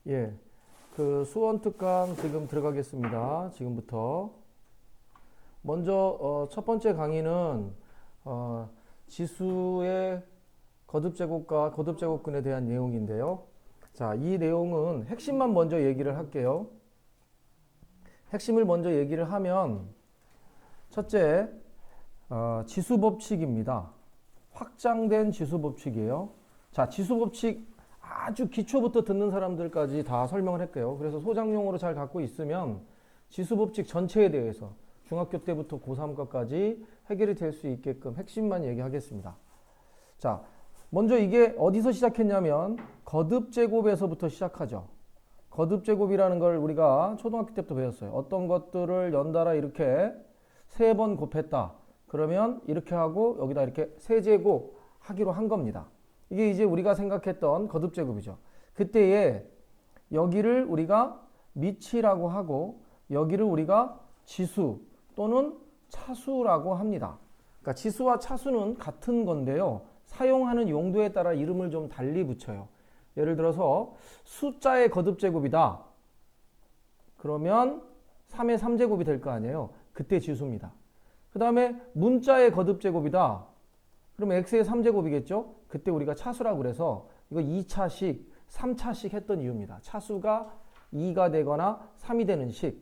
예, 그 수원 특강 지금 들어가겠습니다. 지금부터. 먼저 첫 번째 강의는 지수의 거듭제곱과 거듭제곱근에 대한 내용인데요. 자, 이 내용은 핵심만 먼저 얘기를 할게요. 핵심을 먼저 얘기를 하면 첫째, 지수법칙입니다. 확장된 지수법칙이에요. 자, 지수법칙 아주 기초부터 듣는 사람들까지 다 설명을 할게요. 그래서 소장용어로 잘 갖고 있으면 지수법칙 전체에 대해서 중학교 때부터 고3과까지 해결이 될 수 있게끔 핵심만 얘기하겠습니다. 자, 먼저 이게 어디서 시작했냐면 거듭제곱에서부터 시작하죠. 거듭제곱이라는 걸 우리가 초등학교 때부터 배웠어요. 어떤 것들을 연달아 이렇게 3번 곱했다. 그러면 이렇게 하고 여기다 이렇게 세제곱 하기로 한 겁니다. 이게 이제 우리가 생각했던 거듭제곱이죠. 그때에 여기를 우리가 미치라고 하고 여기를 우리가 지수 또는 차수라고 합니다. 그러니까 지수와 차수는 같은 건데요. 사용하는 용도에 따라 이름을 좀 달리 붙여요. 예를 들어서 숫자의 거듭제곱이다. 그러면 3의 3제곱이 될 거 아니에요. 그때 지수입니다. 그 다음에 문자의 거듭제곱이다. 그러면 x의 3제곱이겠죠? 그때 우리가 차수라고 그래서 이거 2차식, 3차식 했던 이유입니다. 차수가 2가 되거나 3이 되는 식.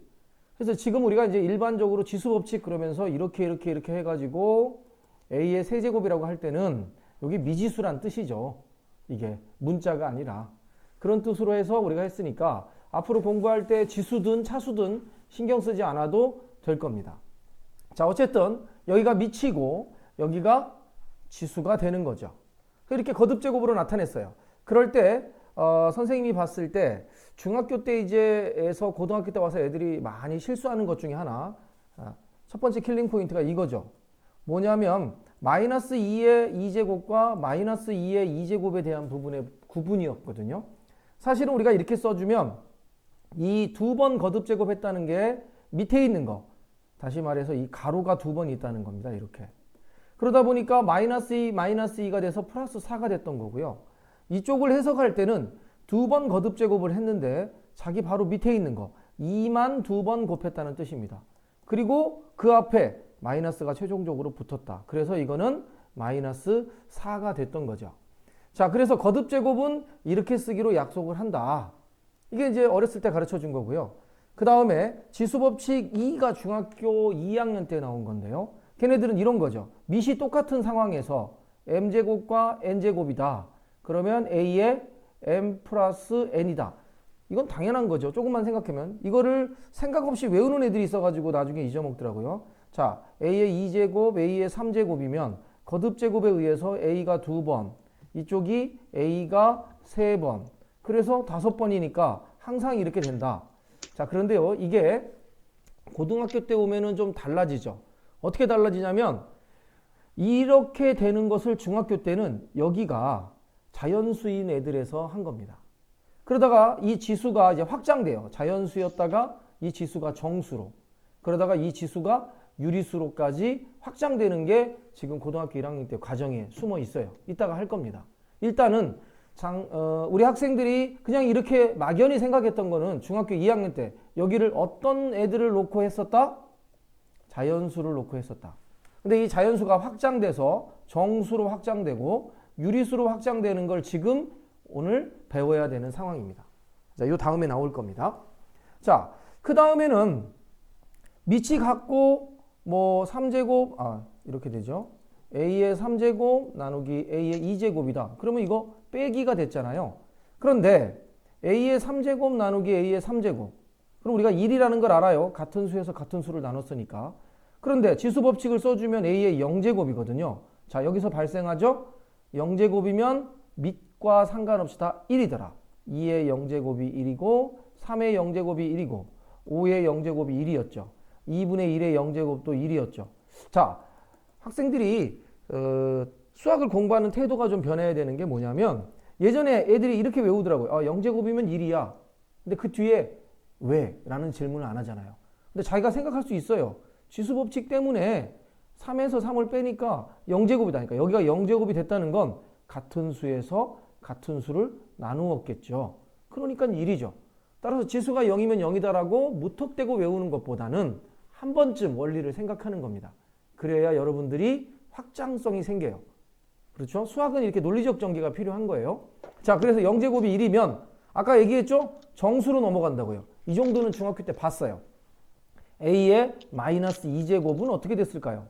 그래서 지금 우리가 이제 일반적으로 지수법칙 그러면서 이렇게 해가지고 a의 세제곱이라고 할 때는 여기 미지수란 뜻이죠. 이게 문자가 아니라. 그런 뜻으로 해서 우리가 했으니까 앞으로 공부할 때 지수든 차수든 신경 쓰지 않아도 될 겁니다. 자, 어쨌든 여기가 미치고 여기가 지수가 되는 거죠. 이렇게 거듭제곱으로 나타냈어요. 그럴 때 선생님이 봤을 때 중학교 때 이제에서 고등학교 때 와서 애들이 많이 실수하는 것 중에 하나, 첫 번째 킬링 포인트가 이거죠. 뭐냐면 마이너스 2의 2제곱과 마이너스 2의 2제곱에 대한 부분의 구분이었거든요. 사실은 우리가 이렇게 써주면 이 2번 거듭제곱 했다는 게 밑에 있는 거, 다시 말해서 이 가로가 2번 있다는 겁니다. 이렇게. 그러다 보니까 마이너스 2, 마이너스 2가 돼서 플러스 4가 됐던 거고요. 이쪽을 해석할 때는 2번 거듭제곱을 했는데 자기 바로 밑에 있는 거 2만 2번 곱했다는 뜻입니다. 그리고 그 앞에 마이너스가 최종적으로 붙었다. 그래서 이거는 마이너스 4가 됐던 거죠. 자, 그래서 거듭제곱은 이렇게 쓰기로 약속을 한다. 이게 이제 어렸을 때 가르쳐 준 거고요. 그 다음에 지수법칙 2가 중학교 2학년 때 나온 건데요. 걔네들은 이런 거죠. 밑이 똑같은 상황에서 m제곱과 n제곱이다. 그러면 a의 m 플러스 n이다. 이건 당연한 거죠. 조금만 생각하면. 이거를 생각 없이 외우는 애들이 있어가지고 나중에 잊어먹더라고요. 자, a의 2제곱, a의 3제곱이면 거듭제곱에 의해서 a가 2번, 이쪽이 a가 3번. 그래서 5번이니까 항상 이렇게 된다. 자, 그런데요. 이게 고등학교 때 오면은 좀 달라지죠. 어떻게 달라지냐면 이렇게 되는 것을 중학교 때는 여기가 자연수인 애들에서 한 겁니다. 그러다가 이 지수가 이제 확장돼요. 자연수였다가 이 지수가 정수로, 그러다가 이 지수가 유리수로까지 확장되는 게 지금 고등학교 1학년 때 과정에 숨어 있어요. 이따가 할 겁니다. 일단은 우리 학생들이 그냥 이렇게 막연히 생각했던 거는 중학교 2학년 때 여기를 어떤 애들을 놓고 했었다? 자연수를 놓고 했었다. 근데 이 자연수가 확장돼서 정수로 확장되고 유리수로 확장되는 걸 지금 오늘 배워야 되는 상황입니다. 자, 요 다음에 나올 겁니다. 자, 그 다음에는 밑이 같고 뭐 3제곱, 이렇게 되죠. a의 3제곱 나누기 a의 2제곱이다. 그러면 이거 빼기가 됐잖아요. 그런데 a의 3제곱 나누기 a의 3제곱. 그럼 우리가 1이라는 걸 알아요. 같은 수에서 같은 수를 나눴으니까. 그런데 지수법칙을 써주면 a의 0제곱이거든요. 자, 여기서 발생하죠. 0제곱이면 밑과 상관없이 다 1이더라. 2의 0제곱이 1이고 3의 0제곱이 1이고 5의 0제곱이 1이었죠. 2분의 1의 0제곱도 1이었죠. 자, 학생들이 수학을 공부하는 태도가 좀 변해야 되는 게 뭐냐면 예전에 애들이 이렇게 외우더라고요. 0제곱이면 1이야. 근데 그 뒤에 왜? 라는 질문을 안 하잖아요. 근데 자기가 생각할 수 있어요. 지수법칙 때문에 3에서 3을 빼니까 0제곱이다니까. 여기가 0제곱이 됐다는 건 같은 수에서 같은 수를 나누었겠죠. 그러니까 1이죠. 따라서 지수가 0이면 0이다라고 무턱대고 외우는 것보다는 한 번쯤 원리를 생각하는 겁니다. 그래야 여러분들이 확장성이 생겨요. 그렇죠? 수학은 이렇게 논리적 전개가 필요한 거예요. 자, 그래서 0제곱이 1이면 아까 얘기했죠? 정수로 넘어간다고요. 이 정도는 중학교 때 봤어요. a의 마이너스 2제곱은 어떻게 됐을까요?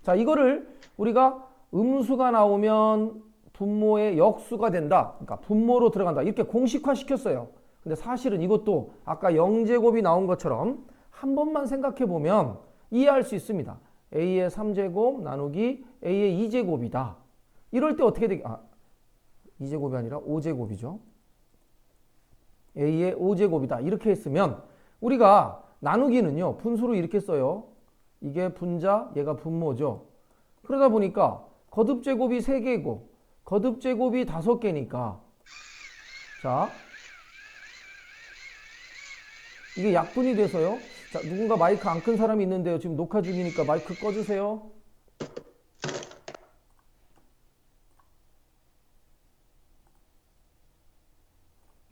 자, 이거를 우리가 음수가 나오면 분모의 역수가 된다. 그러니까 분모로 들어간다. 이렇게 공식화 시켰어요. 근데 사실은 이것도 아까 0제곱이 나온 것처럼 한 번만 생각해 보면 이해할 수 있습니다. a의 3제곱 나누기 a의 2제곱이다. 이럴 때 어떻게 되게 2제곱이 아니라 5제곱이죠. a의 5제곱이다. 이렇게 했으면 우리가 나누기는요. 분수로 이렇게 써요. 이게 분자, 얘가 분모죠. 그러다 보니까 거듭제곱이 3개고 거듭제곱이 5개니까 자 이게 약분이 돼서요. 자, 누군가 마이크 안 끈 사람이 있는데요. 지금 녹화 중이니까 마이크 꺼주세요.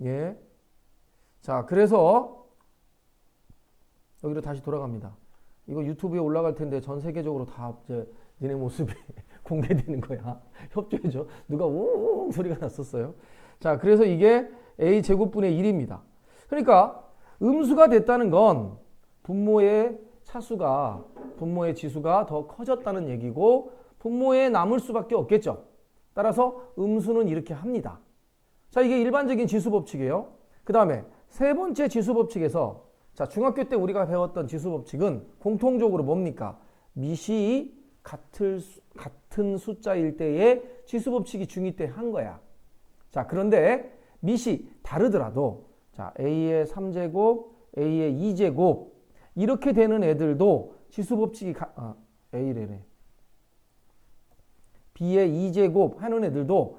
예. 자, 그래서 여기로 다시 돌아갑니다. 이거 유튜브에 올라갈 텐데 전 세계적으로 다 이제 니네 모습이 공개되는 거야. 협조해줘. 누가 웅 소리가 났었어요. 자, 그래서 이게 a 제곱분의 1입니다. 그러니까 음수가 됐다는 건 분모의 차수가 분모의 지수가 더 커졌다는 얘기고 분모에 남을 수밖에 없겠죠. 따라서 음수는 이렇게 합니다. 자, 이게 일반적인 지수 법칙이에요. 그 다음에 세 번째 지수 법칙에서 자, 중학교 때 우리가 배웠던 지수 법칙은 공통적으로 뭡니까? 밑이 같은 숫자일 때의 지수 법칙이 중2 때 한 거야. 자, 그런데 밑이 다르더라도 자, a의 3제곱, a의 2제곱 이렇게 되는 애들도 지수 법칙이 a래래. b의 2제곱 하는 애들도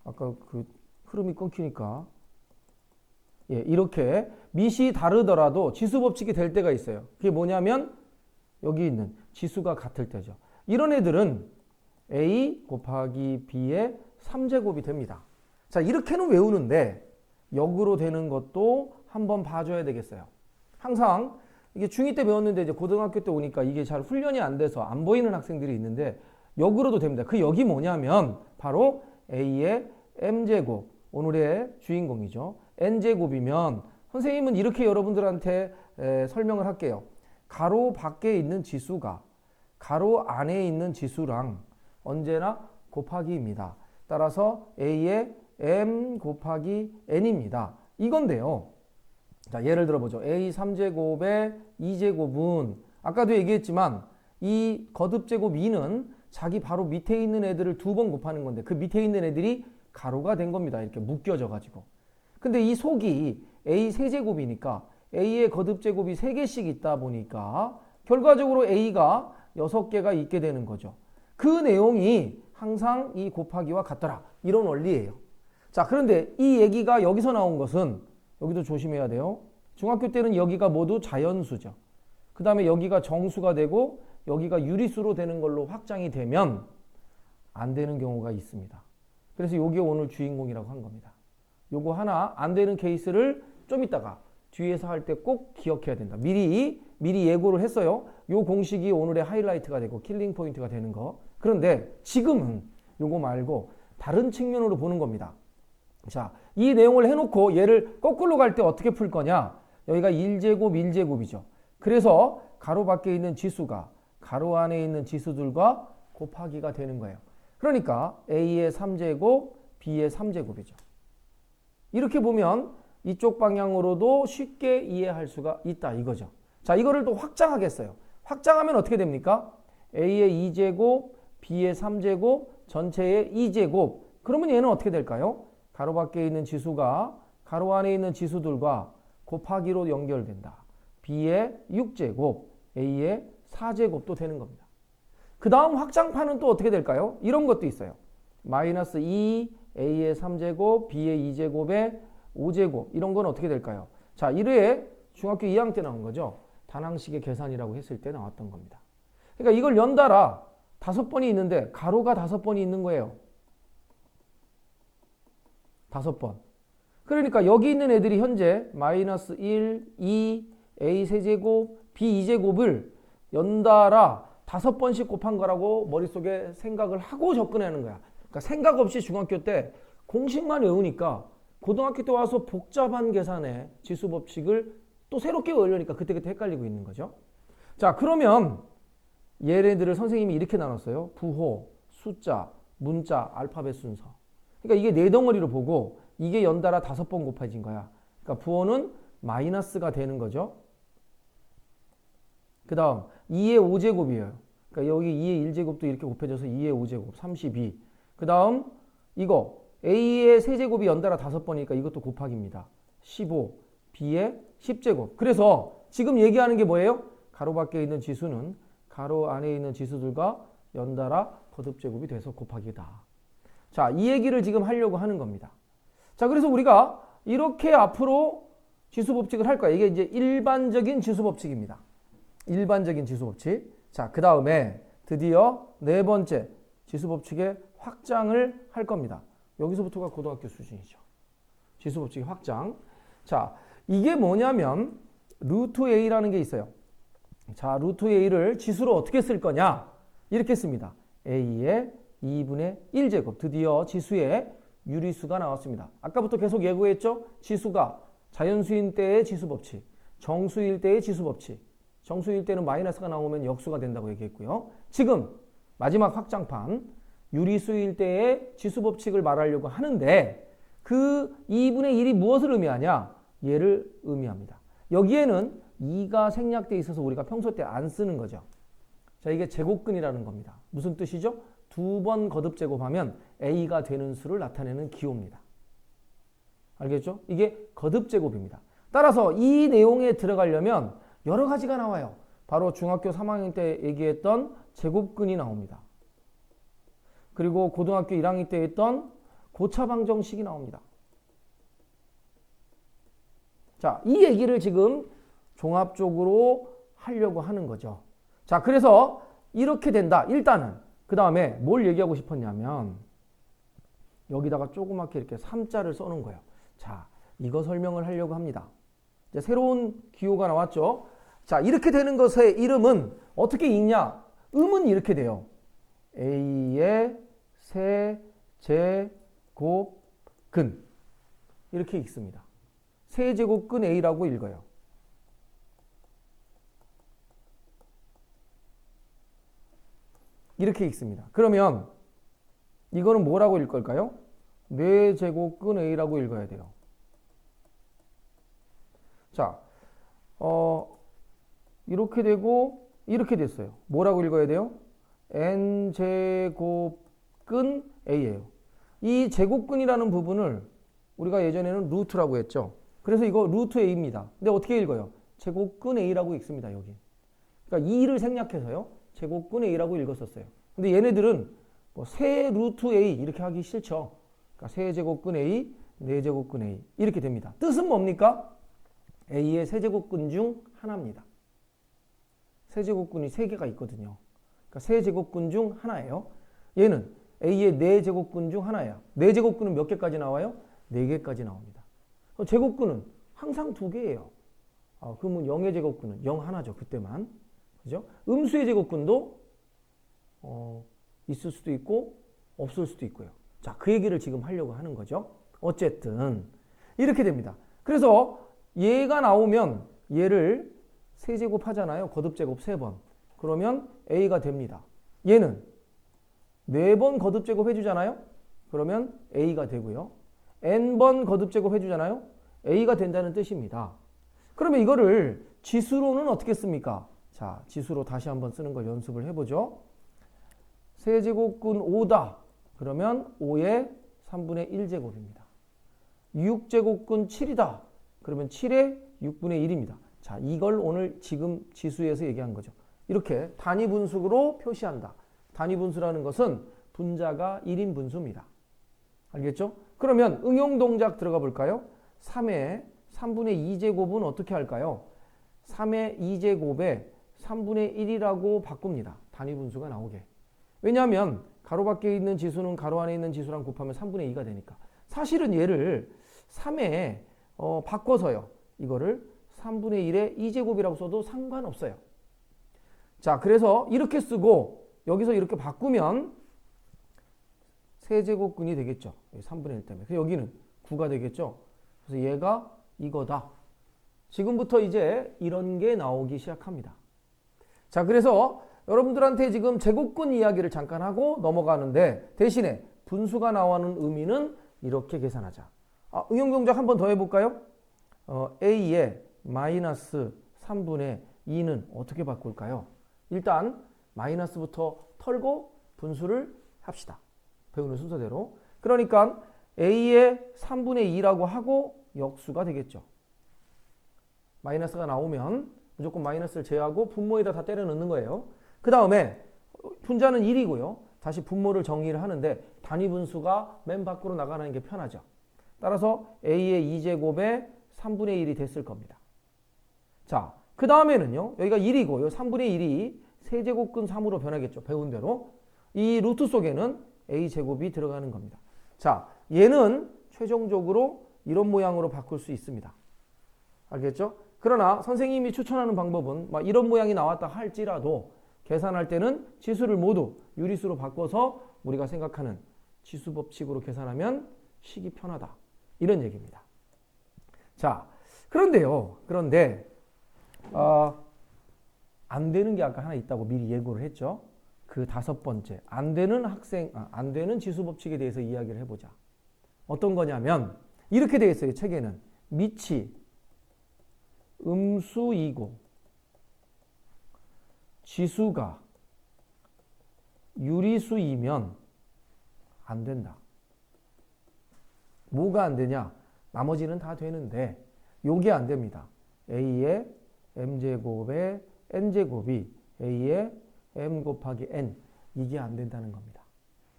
아까 그 흐름이 끊기니까 예, 이렇게 밑이 다르더라도 지수 법칙이 될 때가 있어요. 그게 뭐냐면 여기 있는 지수가 같을 때죠. 이런 애들은 a 곱하기 b의 3제곱이 됩니다. 자, 이렇게는 외우는데 역으로 되는 것도 한번 봐줘야 되겠어요. 항상 이게 중2 때 배웠는데 이제 고등학교 때 오니까 이게 잘 훈련이 안 돼서 안 보이는 학생들이 있는데 역으로도 됩니다. 그 역이 뭐냐면 바로 a의 m제곱, 오늘의 주인공이죠. n제곱이면 선생님은 이렇게 여러분들한테 설명을 할게요. 가로 밖에 있는 지수가 가로 안에 있는 지수랑 언제나 곱하기입니다. 따라서 a의 m 곱하기 n입니다. 이건데요. 자, 예를 들어보죠. a 3제곱의 2제곱은 아까도 얘기했지만 이 거듭제곱 2는 자기 바로 밑에 있는 애들을 2번 곱하는 건데 그 밑에 있는 애들이 가로가 된 겁니다. 이렇게 묶여져 가지고. 근데 이 속이 a 세제곱이니까 a의 거듭제곱이 3개씩 있다 보니까 결과적으로 a가 6개가 있게 되는 거죠. 그 내용이 항상 이 곱하기와 같더라. 이런 원리예요. 자, 그런데 이 얘기가 여기서 나온 것은 여기도 조심해야 돼요. 중학교 때는 여기가 모두 자연수죠. 그 다음에 여기가 정수가 되고 여기가 유리수로 되는 걸로 확장이 되면 안 되는 경우가 있습니다. 그래서 이게 오늘 주인공이라고 한 겁니다. 요거 하나 안 되는 케이스를 좀 이따가 뒤에서 할 때 꼭 기억해야 된다. 미리 예고를 했어요. 요 공식이 오늘의 하이라이트가 되고 킬링 포인트가 되는 거. 그런데 지금은 요거 말고 다른 측면으로 보는 겁니다. 자, 이 내용을 해놓고 얘를 거꾸로 갈 때 어떻게 풀 거냐? 여기가 1제곱, 1제곱이죠. 그래서 가로 밖에 있는 지수가 가로 안에 있는 지수들과 곱하기가 되는 거예요. 그러니까 a의 3제곱, b의 3제곱이죠. 이렇게 보면 이쪽 방향으로도 쉽게 이해할 수가 있다 이거죠. 자, 이거를 또 확장하겠어요. 확장하면 어떻게 됩니까? a의 2제곱, b의 3제곱, 전체의 2제곱. 그러면 얘는 어떻게 될까요? 가로 밖에 있는 지수가 가로 안에 있는 지수들과 곱하기로 연결된다. b의 6제곱, a의 4제곱도 되는 겁니다. 그 다음 확장판은 또 어떻게 될까요? 이런 것도 있어요. 마이너스 2, a의 3제곱, b의 2제곱의 5제곱. 이런 건 어떻게 될까요? 자, 1회 중학교 2학년 때 나온 거죠. 단항식의 계산이라고 했을 때 나왔던 겁니다. 그러니까 이걸 연달아 5번이 있는데 가로가 5번이 있는 거예요. 5번. 그러니까 여기 있는 애들이 현재 마이너스 1, 2, a 세제곱, b 2제곱을 연달아 5번씩 곱한 거라고 머릿속에 생각을 하고 접근하는 거야. 그러니까 생각 없이 중학교 때 공식만 외우니까 고등학교 때 와서 복잡한 계산의 지수 법칙을 또 새롭게 외우려니까 그때그때 헷갈리고 있는 거죠. 자, 그러면 얘네들을 선생님이 이렇게 나눴어요. 부호, 숫자, 문자, 알파벳 순서. 그러니까 이게 네 덩어리로 보고 이게 연달아 5번 곱해진 거야. 그러니까 부호는 마이너스가 되는 거죠. 그 다음 2의 5제곱이에요. 그러니까 여기 2의 1제곱도 이렇게 곱해져서 2의 5제곱 32. 그 다음 이거 a의 세제곱이 연달아 5번이니까 이것도 곱하기입니다. 15. b의 10제곱. 그래서 지금 얘기하는 게 뭐예요? 가로 밖에 있는 지수는 가로 안에 있는 지수들과 연달아 거듭제곱이 돼서 곱하기다. 자, 이 얘기를 지금 하려고 하는 겁니다. 자, 그래서 우리가 이렇게 앞으로 지수 법칙을 할 거야. 이게 이제 일반적인 지수 법칙입니다. 일반적인 지수 법칙. 자, 그 다음에 드디어 네 번째 지수 법칙의 확장을 할 겁니다. 여기서부터가 고등학교 수준이죠. 지수 법칙의 확장. 자, 이게 뭐냐면 루트 a라는 게 있어요. 자, 루트 a를 지수로 어떻게 쓸 거냐? 이렇게 씁니다. a의 2분의 1제곱. 드디어 지수의 유리수가 나왔습니다. 아까부터 계속 예고했죠? 지수가 자연수인 때의 지수 법칙, 정수일 때의 지수 법칙. 정수일 때는 마이너스가 나오면 역수가 된다고 얘기했고요. 지금 마지막 확장판 유리수일 때의 지수 법칙을 말하려고 하는데 그 2분의 1이 무엇을 의미하냐? 얘를 의미합니다. 여기에는 2가 생략되어 있어서 우리가 평소 때 안 쓰는 거죠. 자, 이게 제곱근이라는 겁니다. 무슨 뜻이죠? 2번 거듭 제곱하면 a가 되는 수를 나타내는 기호입니다. 알겠죠? 이게 거듭 제곱입니다. 따라서 이 내용에 들어가려면 여러 가지가 나와요. 바로 중학교 3학년 때 얘기했던 제곱근이 나옵니다. 그리고 고등학교 1학년 때 했던 고차방정식이 나옵니다. 자, 이 얘기를 지금 종합적으로 하려고 하는 거죠. 자, 그래서 이렇게 된다. 일단은 그 다음에 뭘 얘기하고 싶었냐면 여기다가 조그맣게 이렇게 3자를 써놓은 거예요. 자, 이거 설명을 하려고 합니다. 이제 새로운 기호가 나왔죠. 자, 이렇게 되는 것의 이름은 어떻게 읽냐? 음은 이렇게 돼요. a의 세제곱근 이렇게 읽습니다. 세제곱근 a라고 읽어요. 이렇게 읽습니다. 그러면 이거는 뭐라고 읽을까요? 4제곱근 a라고 읽어야 돼요. 자, 이렇게 되고 이렇게 됐어요. 뭐라고 읽어야 돼요? n제곱근 a예요. 이 제곱근이라는 부분을 우리가 예전에는 루트라고 했죠. 그래서 이거 루트 a입니다. 근데 어떻게 읽어요? 제곱근 a라고 읽습니다. 여기. 그러니까 2를 생략해서요. 제곱근 a라고 읽었었어요. 근데 얘네들은 뭐 세 루트 a 이렇게 하기 싫죠. 그러니까 세제곱근 a, 4제곱근 a 이렇게 됩니다. 뜻은 뭡니까? a의 세제곱근 중 하나입니다. 세제곱근이 3개가 있거든요. 그러니까 세제곱근 중 하나예요. 얘는 a의 4제곱근 중 하나예요. 4제곱근은 몇 개까지 나와요? 4개까지 나옵니다. 제곱근은 항상 2개예요. 그러면 0의 제곱근은 0 하나죠. 그때만. 그죠? 음수의 제곱근도 있을 수도 있고 없을 수도 있고요. 자, 그 얘기를 지금 하려고 하는 거죠. 어쨌든 이렇게 됩니다. 그래서 얘가 나오면 얘를 세제곱 하잖아요. 거듭제곱 3번. 그러면 a가 됩니다. 얘는 4번 거듭제곱 해주잖아요. 그러면 a가 되고요. n번 거듭제곱 해주잖아요. a가 된다는 뜻입니다. 그러면 이거를 지수로는 어떻게 씁니까? 자, 지수로 다시 한번 쓰는 걸 연습을 해보죠. 세제곱근 5다. 그러면 5의 3분의 1제곱입니다. 6제곱근 7이다. 그러면 7의 6분의 1입니다. 자, 이걸 오늘 지금 지수에서 얘기한 거죠. 이렇게 단위 분수로 표시한다. 단위 분수라는 것은 분자가 1인 분수입니다. 알겠죠? 그러면 응용 동작 들어가 볼까요? 3의 3분의 2제곱은 어떻게 할까요? 3의 2제곱에 3분의 1이라고 바꿉니다. 단위 분수가 나오게. 왜냐하면 가로 밖에 있는 지수는 가로 안에 있는 지수랑 곱하면 3분의 2가 되니까. 사실은 얘를 3에 바꿔서요. 이거를 3분의 1의 2제곱이라고 써도 상관없어요. 자, 그래서 이렇게 쓰고 여기서 이렇게 바꾸면 세제곱근이 되겠죠. 3분의 1 때문에. 그래서 여기는 9가 되겠죠. 그래서 얘가 이거다. 지금부터 이제 이런 게 나오기 시작합니다. 자, 그래서 여러분들한테 지금 제곱근 이야기를 잠깐 하고 넘어가는데 대신에 분수가 나오는 의미는 이렇게 계산하자. 응용 동작 한 번 더 해볼까요? a의 마이너스 3분의 2는 어떻게 바꿀까요? 일단 마이너스부터 털고 분수를 합시다. 배우는 순서대로. 그러니까 a의 3분의 2라고 하고 역수가 되겠죠. 마이너스가 나오면 무조건 마이너스를 제외하고 분모에다 다 때려 넣는 거예요. 그 다음에 분자는 1이고요. 다시 분모를 정의를 하는데 단위 분수가 맨 밖으로 나가는 게 편하죠. 따라서 a의 2제곱에 3분의 1이 됐을 겁니다. 자, 그 다음에는요. 여기가 1이고 요 3분의 1이 세제곱근 3으로 변하겠죠. 배운 대로. 이 루트 속에는 a제곱이 들어가는 겁니다. 자, 얘는 최종적으로 이런 모양으로 바꿀 수 있습니다. 알겠죠? 그러나 선생님이 추천하는 방법은 이런 모양이 나왔다 할지라도 계산할 때는 지수를 모두 유리수로 바꿔서 우리가 생각하는 지수 법칙으로 계산하면 식이 편하다. 이런 얘기입니다. 자, 그런데 안 되는 게 아까 하나 있다고 미리 예고를 했죠. 그 5번째, 안 되는 지수 법칙에 대해서 이야기를 해보자. 어떤 거냐면 이렇게 되어 있어요. 책에는 밑이 음수이고 지수가 유리수이면 안 된다. 뭐가 안 되냐? 나머지는 다 되는데 요게 안 됩니다. a의 m제곱에 n제곱이 a의 m 곱하기 n 이게 안 된다는 겁니다.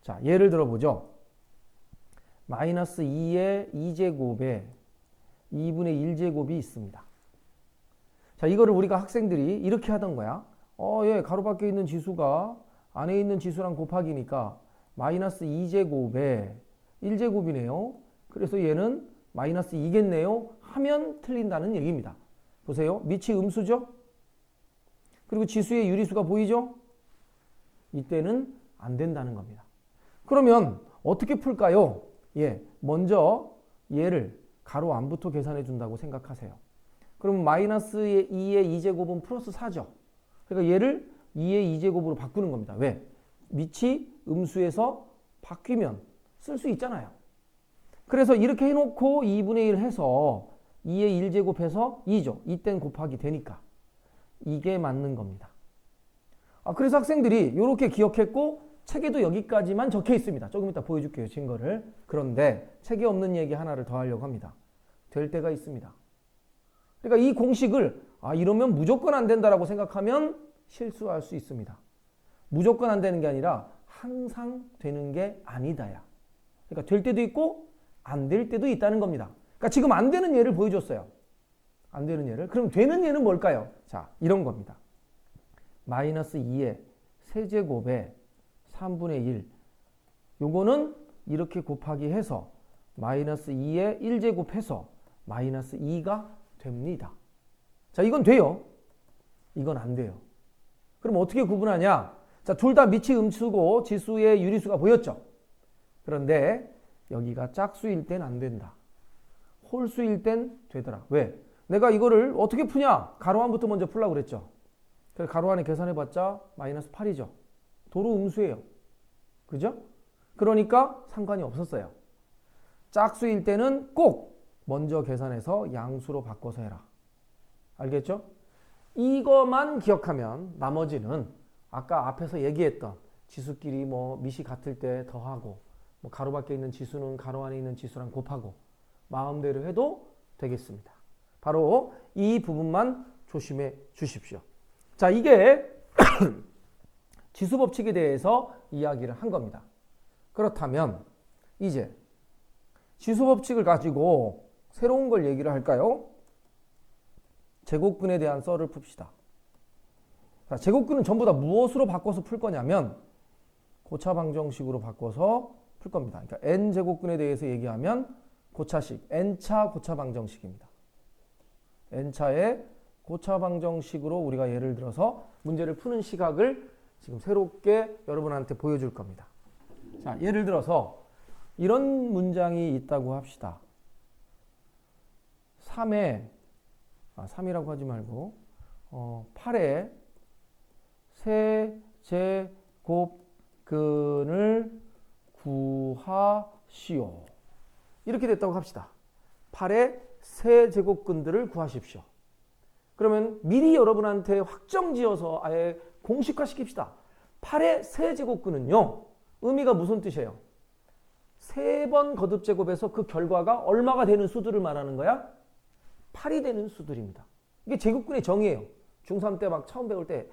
자, 예를 들어보죠. 마이너스 2의 2제곱에 2분의 1제곱이 있습니다. 자, 이거를 우리가 학생들이 이렇게 하던 거야. 예, 가로밖에 있는 지수가 안에 있는 지수랑 곱하기니까 마이너스 2제곱에 1제곱이네요. 그래서 얘는 마이너스 2겠네요. 하면 틀린다는 얘기입니다. 보세요. 밑이 음수죠? 그리고 지수의 유리수가 보이죠? 이때는 안 된다는 겁니다. 그러면 어떻게 풀까요? 예, 먼저 얘를 가로 안부터 계산해 준다고 생각하세요. 그럼 마이너스 2의 2제곱은 플러스 4죠. 그러니까 얘를 2의 2제곱으로 바꾸는 겁니다. 왜? 밑이 음수에서 바뀌면 쓸 수 있잖아요. 그래서 이렇게 해놓고 2분의 1 해서 2의 1제곱 해서 2죠. 이땐 곱하기 되니까. 이게 맞는 겁니다. 그래서 학생들이 이렇게 기억했고 책에도 여기까지만 적혀 있습니다. 조금 이따 보여줄게요. 증거를. 그런데 책에 없는 얘기 하나를 더 하려고 합니다. 될 때가 있습니다. 그러니까 이 공식을 이러면 무조건 안 된다라고 생각하면 실수할 수 있습니다. 무조건 안 되는 게 아니라 항상 되는 게 아니다야. 그러니까 될 때도 있고 안 될 때도 있다는 겁니다. 그러니까 지금 안 되는 예를 보여줬어요. 안 되는 예를. 그럼 되는 예는 뭘까요? 자, 이런 겁니다. 마이너스 2의 세제곱에 3분의 1. 요거는 이렇게 곱하기 해서 마이너스 2의 1제곱 해서 마이너스 2가 됩니다. 자, 이건 돼요. 이건 안 돼요. 그럼 어떻게 구분하냐? 자, 둘 다 밑이 음수고 지수의 유리수가 보였죠? 그런데 여기가 짝수일 땐 안 된다. 홀수일 땐 되더라. 왜? 내가 이거를 어떻게 푸냐? 가로 안부터 먼저 풀라고 그랬죠. 그래서 가로 안에 계산해봤자 마이너스 8이죠. 도로 음수예요. 그죠? 그러니까 상관이 없었어요. 짝수일 때는 꼭 먼저 계산해서 양수로 바꿔서 해라. 알겠죠? 이거만 기억하면 나머지는 아까 앞에서 얘기했던 지수끼리 밑이 같을 때 더하고 가로 밖에 있는 지수는 가로 안에 있는 지수랑 곱하고 마음대로 해도 되겠습니다. 바로 이 부분만 조심해 주십시오. 자, 이게 지수 법칙에 대해서 이야기를 한 겁니다. 그렇다면 이제 지수 법칙을 가지고 새로운 걸 얘기를 할까요? 제곱근에 대한 썰을 풉시다. 자, 제곱근은 전부 다 무엇으로 바꿔서 풀 거냐면 고차방정식으로 바꿔서 풀 겁니다. 그러니까 n제곱근에 대해서 얘기하면 고차식, n차 고차방정식입니다. n차의 고차방정식으로 우리가 예를 들어서 문제를 푸는 시각을 지금 새롭게 여러분한테 보여줄 겁니다. 자, 예를 들어서 이런 문장이 있다고 합시다. 3이라고 하지 말고 8의 세제곱근을 구하시오. 이렇게 됐다고 합시다. 8의 세제곱근들을 구하십시오. 그러면 미리 여러분한테 확정지어서 아예 공식화 시킵시다. 8의 세제곱근은요. 의미가 무슨 뜻이에요? 3번 거듭제곱해서 그 결과가 얼마가 되는 수들을 말하는 거야? 8이 되는 수들입니다. 이게 제곱근의 정의예요. 중3 때 막 처음 배울 때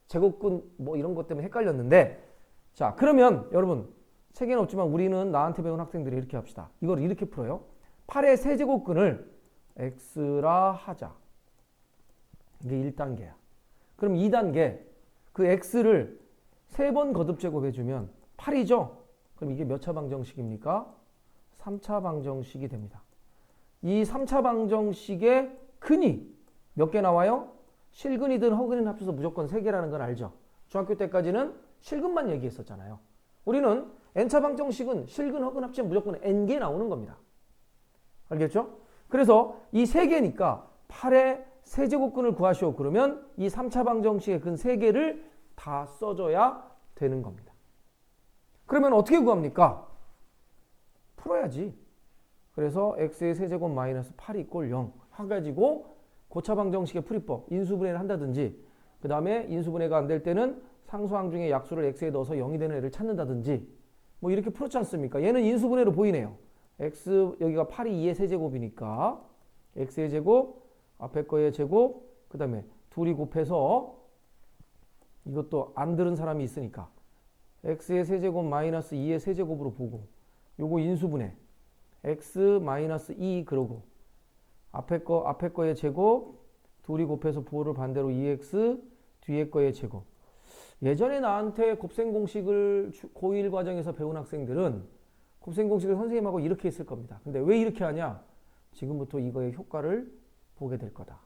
제곱근 이런 것 때문에 헷갈렸는데, 자, 그러면 여러분 책에는 없지만 우리는 나한테 배운 학생들이 이렇게 합시다. 이걸 이렇게 풀어요. 8의 세제곱근을 x라 하자. 이게 1단계야. 그럼 2단계 그 x를 3번 거듭제곱해주면 8이죠? 그럼 이게 몇 차 방정식입니까? 3차 방정식이 됩니다. 이 3차 방정식의 근이 몇 개 나와요? 실근이든 허근이든 합쳐서 무조건 3개라는 건 알죠? 중학교 때까지는 실근만 얘기했었잖아요. 우리는 n차 방정식은 실근, 허근 합치면 무조건 n개 나오는 겁니다. 알겠죠? 그래서 이 3개니까 8의 세제곱근을 구하시오. 그러면 이 3차 방정식의 근 3개를 다 써줘야 되는 겁니다. 그러면 어떻게 구합니까? 풀어야지. 그래서 x의 세제곱 마이너스 8이 꼴 0 해가지고 고차방정식의 풀이법, 인수분해를 한다든지, 그 다음에 인수분해가 안 될 때는 상수항 중에 약수를 x에 넣어서 0이 되는 애를 찾는다든지, 이렇게 풀었지 않습니까? 얘는 인수분해로 보이네요. x, 여기가 8이 2의 세제곱이니까 x의 제곱, 앞에 거의 제곱, 그 다음에 둘이 곱해서, 이것도 안 들은 사람이 있으니까 x의 세제곱 마이너스 2의 세제곱으로 보고, 요거 인수분해 x 마이너스 2 그러고 앞에 거의 제곱 둘이 곱해서 부호를 반대로 2x 뒤에 거의 제곱. 예전에 나한테 곱셈 공식을 고1 과정에서 배운 학생들은 곱셈 공식을 선생님하고 이렇게 했을 겁니다. 근데 왜 이렇게 하냐? 지금부터 이거의 효과를 보게 될 거다.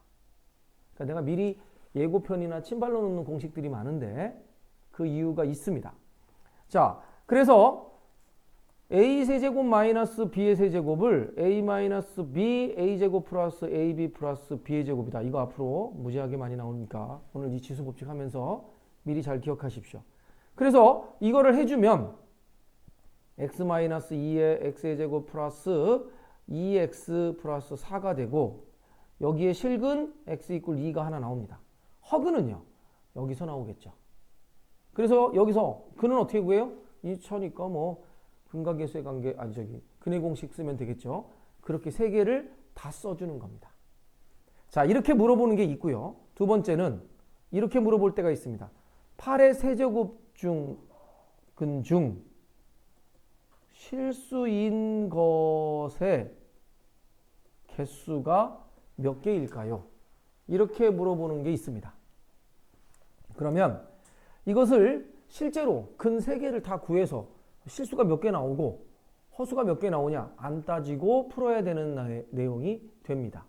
그러니까 내가 미리 예고편이나 침발로 놓는 공식들이 많은데 그 이유가 있습니다. 자, 그래서 a 세제곱 마이너스 b의 세제곱을 a 마이너스 b a제곱 플러스 ab 플러스 b의 제곱이다. 이거 앞으로 무지하게 많이 나오니까 오늘 이 지수 법칙 하면서 미리 잘 기억하십시오. 그래서 이거를 해주면 x 마이너스 2의 x의 제곱 플러스 2x 플러스 4가 되고, 여기에 실근 x 이퀄 2가 하나 나옵니다. 허근은요 여기서 나오겠죠. 그래서 여기서 근은 어떻게 구해요? 2차니까 근각계수의 관계, 근의 공식 쓰면 되겠죠. 그렇게 3개를 다 써주는 겁니다. 자, 이렇게 물어보는 게 있고요. 두 번째는 이렇게 물어볼 때가 있습니다. 8의 세제곱 근 중 실수인 것의 개수가 몇 개일까요? 이렇게 물어보는 게 있습니다. 그러면 이것을 실제로 근 3개를 다 구해서 실수가 몇 개 나오고 허수가 몇 개 나오냐 안 따지고 풀어야 되는 내용이 됩니다.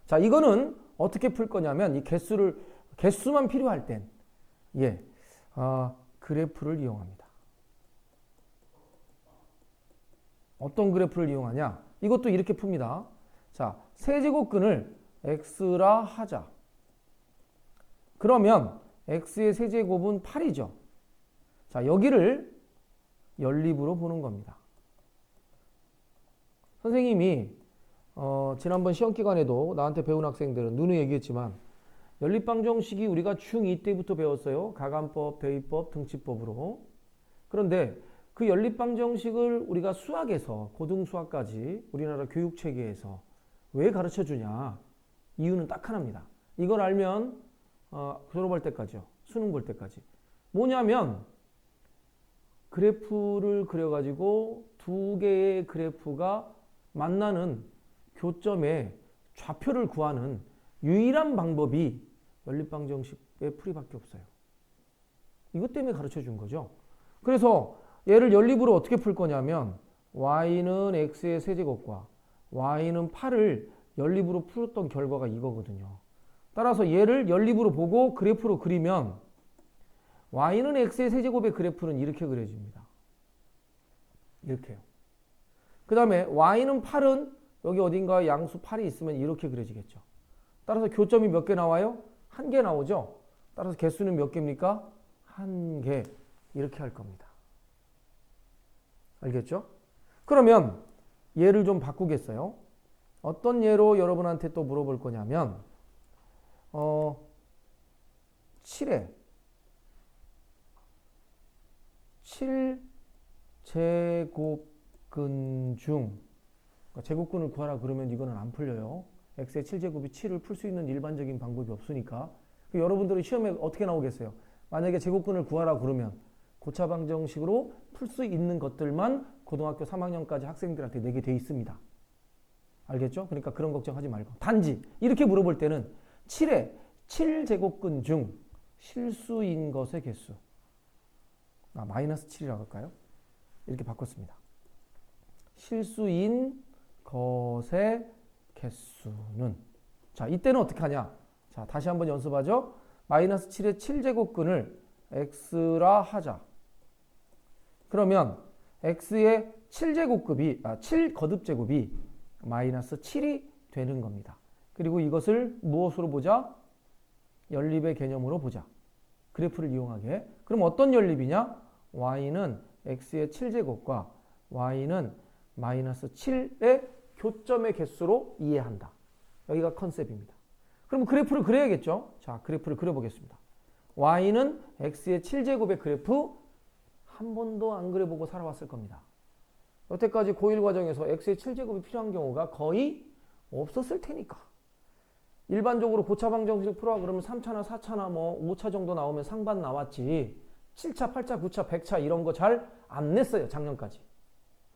자, 이거는 어떻게 풀 거냐면 이 개수만 필요할 땐 그래프를 이용합니다. 어떤 그래프를 이용하냐? 이것도 이렇게 풉니다. 자, 세제곱근을 x라 하자. 그러면 x의 세제곱은 8이죠. 자, 여기를 연립으로 보는 겁니다. 선생님이 지난번 시험기간에도 나한테 배운 학생들은 누누이 얘기했지만 연립방정식이 우리가 중2 때부터 배웠어요. 가간법, 대입법, 등치법으로. 그런데 그 연립방정식을 우리가 수학에서 고등수학까지 우리나라 교육체계에서 왜 가르쳐주냐? 이유는 딱 하나입니다. 이걸 알면 졸업할 때까지요. 수능 볼 때까지. 뭐냐면 그래프를 그려가지고 두 개의 그래프가 만나는 교점의 좌표를 구하는 유일한 방법이 연립방정식의 풀이밖에 없어요. 이것 때문에 가르쳐 준 거죠. 그래서 얘를 연립으로 어떻게 풀 거냐면 y는 x의 세제곱과 y는 8을 연립으로 풀었던 결과가 이거거든요. 따라서 얘를 연립으로 보고 그래프로 그리면 y는 x의 세제곱의 그래프는 이렇게 그려집니다. 이렇게요. 그 다음에 y는 8은 여기 어딘가에 양수 8이 있으면 이렇게 그려지겠죠. 따라서 교점이 몇 개 나와요? 1개 나오죠. 따라서 개수는 몇 개입니까? 1개. 이렇게 할 겁니다. 알겠죠? 그러면 얘를 좀 바꾸겠어요. 어떤 예로 여러분한테 또 물어볼 거냐면 7에 7제곱근 중 그러니까 제곱근을 구하라 그러면 이거는 안 풀려요. x의 7제곱이 7을 풀 수 있는 일반적인 방법이 없으니까. 여러분들은 시험에 어떻게 나오겠어요? 만약에 제곱근을 구하라 그러면 고차방정식으로 풀 수 있는 것들만 고등학교 3학년까지 학생들한테 내게 돼 있습니다. 알겠죠? 그러니까 그런 걱정하지 말고. 단지 이렇게 물어볼 때는 7에 7제곱근 중 실수인 것의 개수. 마이너스 7이라고 할까요? 이렇게 바꿨습니다. 실수인 것의 개수는. 자, 이때는 어떻게 하냐? 자, 다시 한번 연습하죠. 마이너스 7의 7제곱근을 x라 하자. 그러면 x의 7제곱급이 7거듭제곱이 마이너스 7이 되는 겁니다. 그리고 이것을 무엇으로 보자? 연립의 개념으로 보자. 그래프를 이용하게. 그럼 어떤 연립이냐? y는 x의 7제곱과 y는 마이너스 7의 교점의 개수로 이해한다. 여기가 컨셉입니다. 그럼 그래프를 그려야겠죠? 자, 그래프를 그려보겠습니다. y는 x의 7제곱의 그래프 한 번도 안 그려보고 살아왔을 겁니다. 여태까지 고1 과정에서 x의 7제곱이 필요한 경우가 거의 없었을 테니까. 일반적으로 고차방정식 풀어 그러면 3차나 4차나 뭐 5차 정도 나오면 상반 나왔지 7차, 8차, 9차, 100차 이런 거 잘 안 냈어요. 작년까지.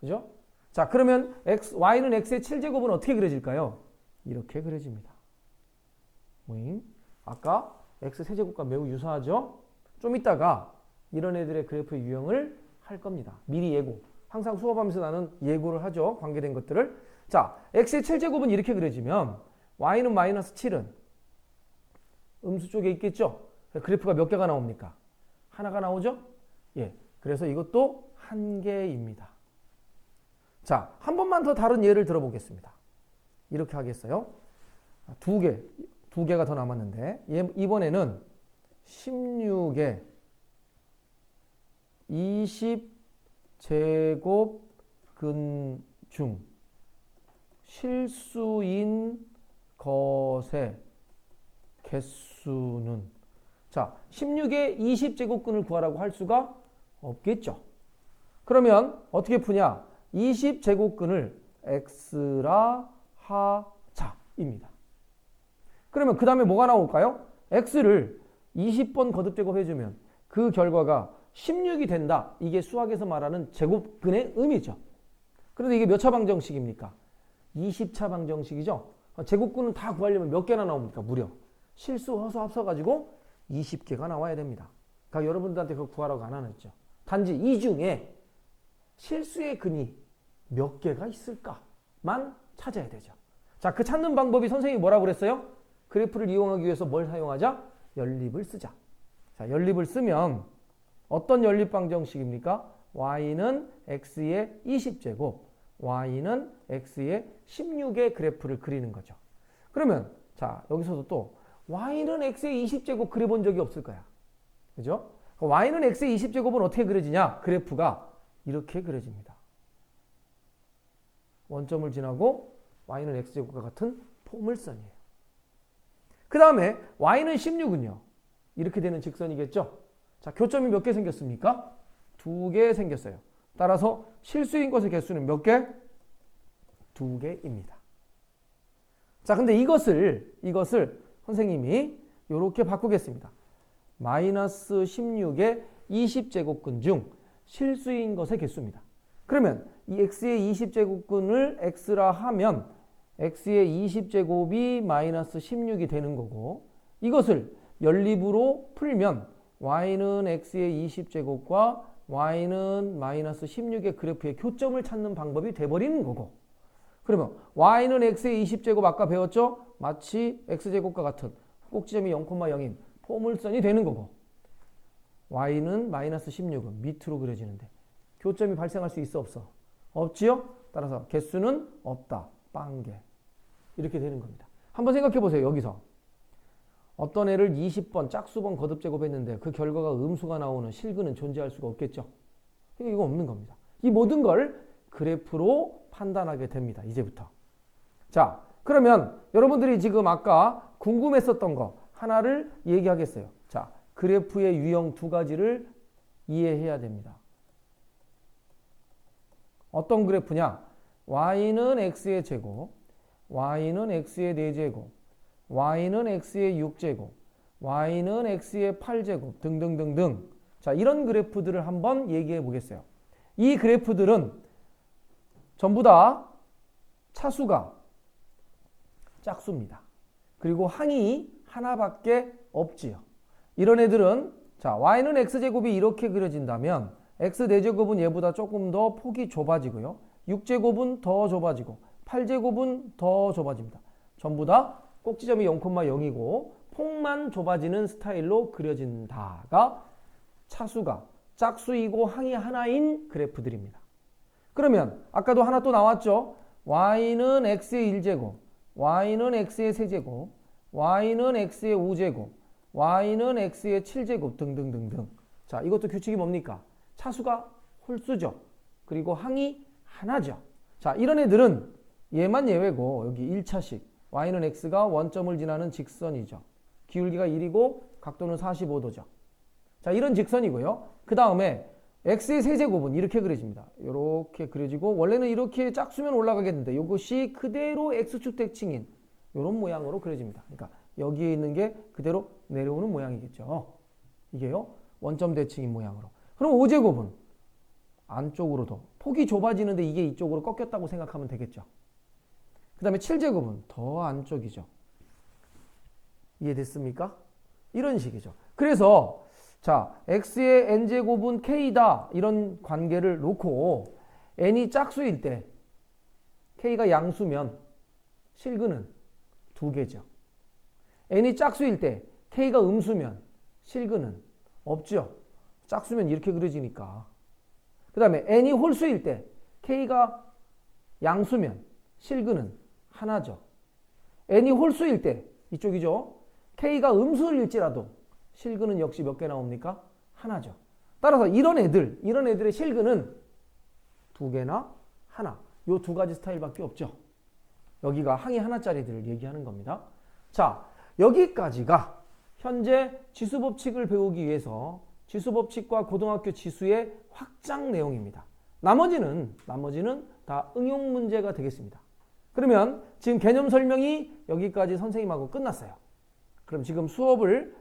그죠? 자, 그러면 y는 x의 7제곱은 어떻게 그려질까요? 이렇게 그려집니다. 모임. 아까 x 세제곱과 매우 유사하죠? 좀 이따가 이런 애들의 그래프의 유형을 할 겁니다. 미리 예고. 항상 수업하면서 나는 예고를 하죠. 관계된 것들을. 자, x의 7제곱은 이렇게 그려지면 y는 마이너스 7은 음수 쪽에 있겠죠? 그래프가 몇 개가 나옵니까? 하나가 나오죠? 예. 그래서 이것도 한 개입니다. 자, 한 번만 더 다른 예를 들어보겠습니다. 이렇게 하겠어요. 두 개가 더 남았는데 이번에는 16에 20제곱근 중 실수인 것의 개수는. 자, 16에 20제곱근을 구하라고 할 수가 없겠죠. 그러면 어떻게 푸냐? 20제곱근을 x라 하자입니다. 그러면 그 다음에 뭐가 나올까요? x를 20번 거듭제곱 해주면 그 결과가 16이 된다. 이게 수학에서 말하는 제곱근의 의미죠. 그런데 이게 몇 차 방정식입니까? 20차 방정식이죠. 제곱근은 다 구하려면 몇 개나 나옵니까? 무려. 실수 허수 합쳐가지고 20개가 나와야 됩니다. 그러니까 여러분들한테 그거 구하라고 안 하죠. 단지 이 중에 실수의 근이 몇 개가 있을까만 찾아야 되죠. 자, 그 찾는 방법이 선생님이 뭐라고 그랬어요? 그래프를 이용하기 위해서 뭘 사용하자? 연립을 쓰자. 자, 연립을 쓰면 어떤 연립 방정식입니까? y는 x의 20제곱, y는 x의 16의 그래프를 그리는 거죠. 그러면 자, 여기서도 또 y는 x의 20제곱 그려본 적이 없을 거야. 그죠? y는 x의 20제곱은 어떻게 그려지냐? 그래프가 이렇게 그려집니다. 원점을 지나고 y는 x제곱과 같은 포물선이에요. 그 다음에 y는 16은요. 이렇게 되는 직선이겠죠? 자, 교점이 몇 개 생겼습니까? 2개 생겼어요. 따라서 실수인 것의 개수는 몇 개? 2개입니다. 자, 근데 이것을 선생님이 이렇게 바꾸겠습니다. 마이너스 16의 20제곱근 중 실수인 것의 개수입니다. 그러면 이 x의 20제곱근을 x라 하면 x의 20제곱이 마이너스 16이 되는 거고, 이것을 연립으로 풀면 y는 x의 20제곱과 y는 마이너스 16의 그래프의 교점을 찾는 방법이 돼버리는 거고, 그러면 y는 x의 20제곱 아까 배웠죠? 마치 x제곱과 같은 꼭지점이 0,0인 포물선이 되는 거고, y는 마이너스 16은 밑으로 그려지는데 교점이 발생할 수 있어 없어? 없지요? 따라서 개수는 없다. 빵개. 이렇게 되는 겁니다. 한번 생각해 보세요. 여기서 어떤 애를 20번 짝수번 거듭제곱했는데 그 결과가 음수가 나오는 실근은 존재할 수가 없겠죠. 이거 없는 겁니다. 이 모든 걸 그래프로 판단하게 됩니다. 이제부터. 자, 그러면 여러분들이 지금 아까 궁금했었던 거 하나를 얘기하겠어요. 자, 그래프의 유형 두 가지를 이해해야 됩니다. 어떤 그래프냐? y는 x의 제곱, y는 x의 4제곱, y는 x의 6제곱, y는 x의 8제곱 등등등등. 자, 이런 그래프들을 한번 얘기해 보겠어요. 이 그래프들은 전부 다 차수가 짝수입니다. 그리고 항이 하나밖에 없지요. 이런 애들은 자, y는 x제곱이 이렇게 그려진다면 x 4제곱은 얘보다 조금 더 폭이 좁아지고요. 6제곱은 더 좁아지고 8제곱은 더 좁아집니다. 전부 다 꼭지점이 0,0이고 폭만 좁아지는 스타일로 그려진다가 차수가 짝수이고 항이 하나인 그래프들입니다. 그러면 아까도 하나 또 나왔죠. y는 x의 1제곱, y는 x의 3제곱, y는 x의 5제곱, y는 x의 7제곱 등등등등. 자, 이것도 규칙이 뭡니까? 차수가 홀수죠. 그리고 항이 하나죠. 자, 이런 애들은 얘만 예외고 여기 1차식 y는 x가 원점을 지나는 직선이죠. 기울기가 1이고 각도는 45도죠. 자, 이런 직선이고요. 그 다음에 x의 세제곱은 이렇게 그려집니다. 이렇게 그려지고 원래는 이렇게 짝수면 올라가겠는데 이것이 그대로 x축 대칭인 이런 모양으로 그려집니다. 그러니까 여기에 있는 게 그대로 내려오는 모양이겠죠. 이게요. 원점 대칭인 모양으로. 그럼 5제곱은 안쪽으로도 폭이 좁아지는데 이게 이쪽으로 꺾였다고 생각하면 되겠죠. 그 다음에 7제곱은 더 안쪽이죠. 이해됐습니까? 이런 식이죠. 그래서 자, x의 n제곱은 k다 이런 관계를 놓고 n이 짝수일 때 k가 양수면 실근은 2개죠. n이 짝수일 때 k가 음수면 실근은 없죠. 짝수면 이렇게 그려지니까. 그 다음에 n이 홀수일 때 k가 양수면 실근은 하나죠. n이 홀수일 때 이쪽이죠. k가 음수일지라도 실근은 역시 몇 개 나옵니까? 하나죠. 따라서 이런 애들의 실근은 2개나 하나. 요 두 가지 스타일밖에 없죠. 여기가 항이 하나짜리들을 얘기하는 겁니다. 자, 여기까지가 현재 지수법칙을 배우기 위해서 지수법칙과 고등학교 지수의 확장 내용입니다. 나머지는 다 응용 문제가 되겠습니다. 그러면 지금 개념 설명이 여기까지 선생님하고 끝났어요. 그럼 지금 수업을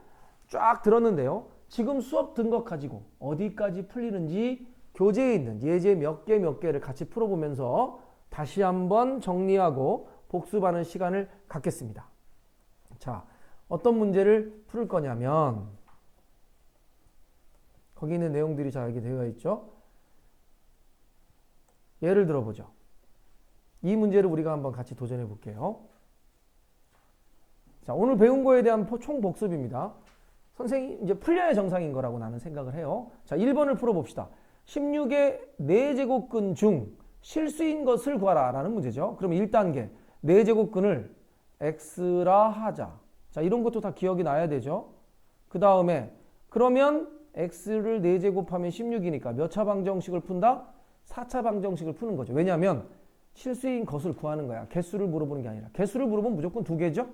쫙 들었는데요. 지금 수업 든 것 가지고 어디까지 풀리는지 교재에 있는 예제 몇 개를 같이 풀어보면서 다시 한번 정리하고 복습하는 시간을 갖겠습니다. 자, 어떤 문제를 풀 거냐면 거기 있는 내용들이 잘 되어 있죠. 예를 들어보죠. 이 문제를 우리가 한번 같이 도전해 볼게요. 자, 오늘 배운 거에 대한 총 복습입니다. 선생님 이제 풀려야 정상인 거라고 나는 생각을 해요. 자, 1번을 풀어봅시다. 16의 4제곱근 중 실수인 것을 구하라 라는 문제죠. 그럼 1단계 4제곱근을 x라 하자. 자, 이런 것도 다 기억이 나야 되죠. 그 다음에 그러면 x를 4제곱하면 16이니까 몇 차 방정식을 푼다? 4차 방정식을 푸는 거죠. 왜냐하면 실수인 것을 구하는 거야. 개수를 물어보는 게 아니라. 개수를 물어보면 무조건 2개죠.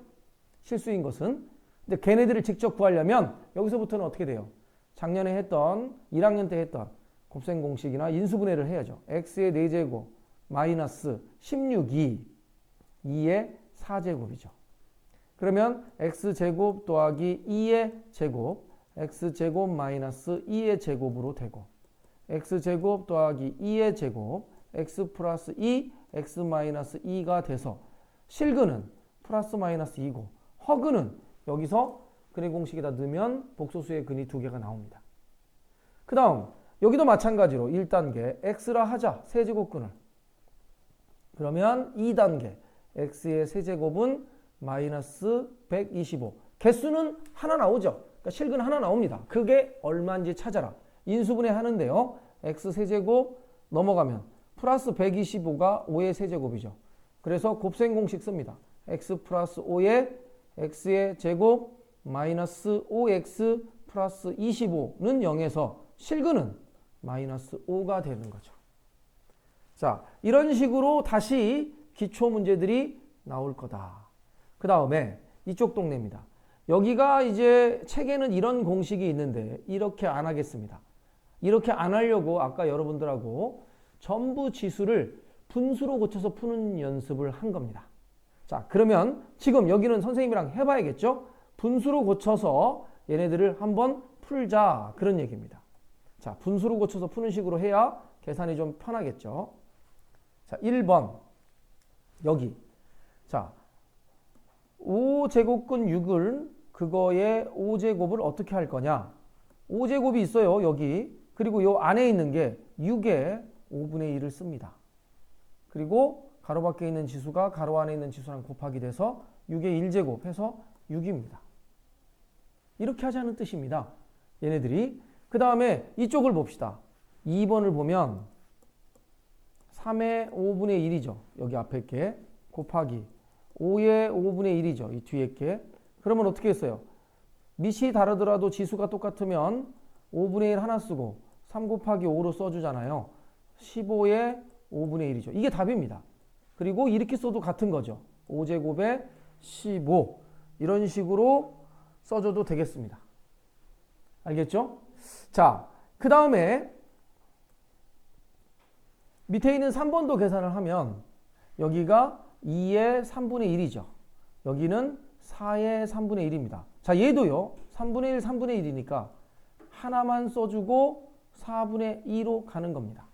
실수인 것은. 근데 걔네들을 직접 구하려면 여기서부터는 어떻게 돼요? 작년에 했던 1학년 때 했던 곱셈 공식이나 인수분해를 해야죠. x의 4제곱 마이너스 16이 2의 4제곱이죠. 그러면 x제곱 더하기 2의 제곱 x제곱 마이너스 2의 제곱으로 되고 x제곱 더하기 2의 제곱 x 플러스 2 x 마이너스 2가 돼서 실근은 플러스 마이너스 2고 허근은 여기서 근의 공식에다 넣으면 복소수의 근이 2개가 나옵니다. 그 다음 여기도 마찬가지로 1단계 x라 하자. 세제곱근을. 그러면 2단계 x의 세제곱은 마이너스 125. 개수는 하나 나오죠. 그러니까 실근 하나 나옵니다. 그게 얼마인지 찾아라. 인수분해 하는데요. x 세제곱 넘어가면 플러스 125가 5의 세제곱이죠. 그래서 곱셈 공식 씁니다. x 플러스 5의 x의 제곱 마이너스 5x 플러스 25는 0에서 실근은 마이너스 5가 되는 거죠. 자, 이런 식으로 다시 기초 문제들이 나올 거다. 그 다음에 이쪽 동네입니다. 여기가 이제 책에는 이런 공식이 있는데 이렇게 안 하겠습니다. 이렇게 안 하려고 아까 여러분들하고 전부 지수를 분수로 고쳐서 푸는 연습을 한 겁니다. 자, 그러면 지금 여기는 선생님이랑 해봐야겠죠? 분수로 고쳐서 얘네들을 한번 풀자. 그런 얘기입니다. 자, 분수로 고쳐서 푸는 식으로 해야 계산이 좀 편하겠죠? 자, 1번. 여기. 자, 5제곱근 6을 그거의 5제곱을 어떻게 할 거냐? 5제곱이 있어요. 여기. 그리고 요 안에 있는 게 6의 5분의 1을 씁니다. 그리고 가로 밖에 있는 지수가 가로 안에 있는 지수랑 곱하기 돼서 6의 1제곱 해서 6입니다. 이렇게 하자는 뜻입니다. 얘네들이. 그 다음에 이쪽을 봅시다. 2번을 보면 3의 5분의 1이죠. 여기 앞에 게 곱하기 5의 5분의 1이죠. 이 뒤에 게. 그러면 어떻게 했어요? 밑이 다르더라도 지수가 똑같으면 5분의 1 하나 쓰고 3 곱하기 5로 써주잖아요. 15의 5분의 1이죠. 이게 답입니다. 그리고 이렇게 써도 같은 거죠. 5제곱에 15 이런 식으로 써줘도 되겠습니다. 알겠죠? 자, 그 다음에 밑에 있는 3번도 계산을 하면 여기가 2의 3분의 1이죠. 여기는 4의 3분의 1입니다. 자, 얘도요. 3분의 1, 3분의 1이니까 하나만 써주고 4분의 2로 가는 겁니다.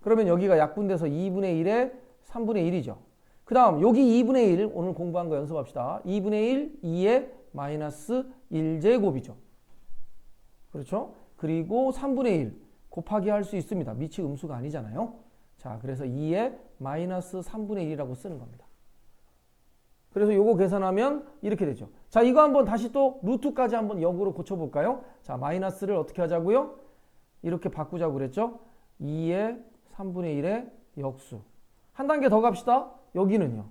그러면 여기가 약분돼서 2분의 1에 3분의 1이죠. 그 다음 여기 2분의 1 오늘 공부한 거 연습합시다. 2분의 1, 2의 마이너스 1제곱이죠. 그렇죠? 그리고 3분의 1 곱하기 할 수 있습니다. 밑이 음수가 아니잖아요. 자, 그래서 2의 마이너스 3분의 1이라고 쓰는 겁니다. 그래서 요거 계산하면 이렇게 되죠. 자, 이거 한번 다시 또 루트까지 한번 역으로 고쳐볼까요? 자, 마이너스를 어떻게 하자고요? 이렇게 바꾸자고 그랬죠? 2의 3분의 1의 역수. 한 단계 더 갑시다. 여기는요.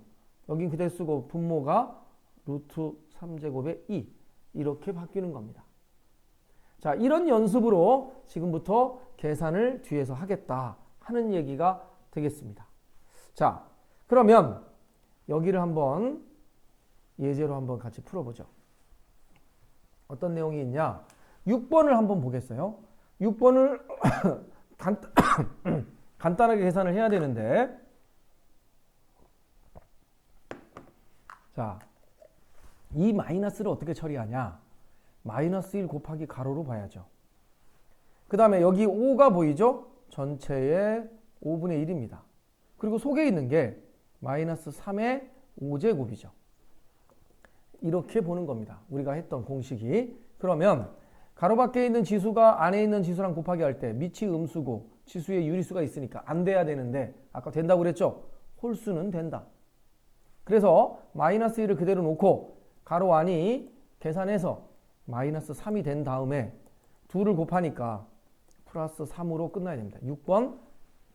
여긴 그대로 쓰고 분모가 루트 3제곱의 2 이렇게 바뀌는 겁니다. 자, 이런 연습으로 지금부터 계산을 뒤에서 하겠다 하는 얘기가 되겠습니다. 자, 그러면 여기를 한번 예제로 한번 같이 풀어보죠. 어떤 내용이 있냐? 6번을 한번 보겠어요. 6번을 간단하게 계산을 해야 되는데, 자, 이 마이너스를 어떻게 처리하냐? 마이너스 1 곱하기 가로로 봐야죠. 그 다음에 여기 5가 보이죠? 전체의 5분의 1입니다. 그리고 속에 있는 게 마이너스 3의 5제곱이죠. 이렇게 보는 겁니다. 우리가 했던 공식이. 그러면 가로 밖에 있는 지수가 안에 있는 지수랑 곱하기 할 때 밑이 음수고 지수의 유리수가 있으니까 안 돼야 되는데 아까 된다고 그랬죠? 홀수는 된다. 그래서 마이너스 1을 그대로 놓고 가로 안이 계산해서 마이너스 3이 된 다음에 2를 곱하니까 플러스 3으로 끝나야 됩니다. 6번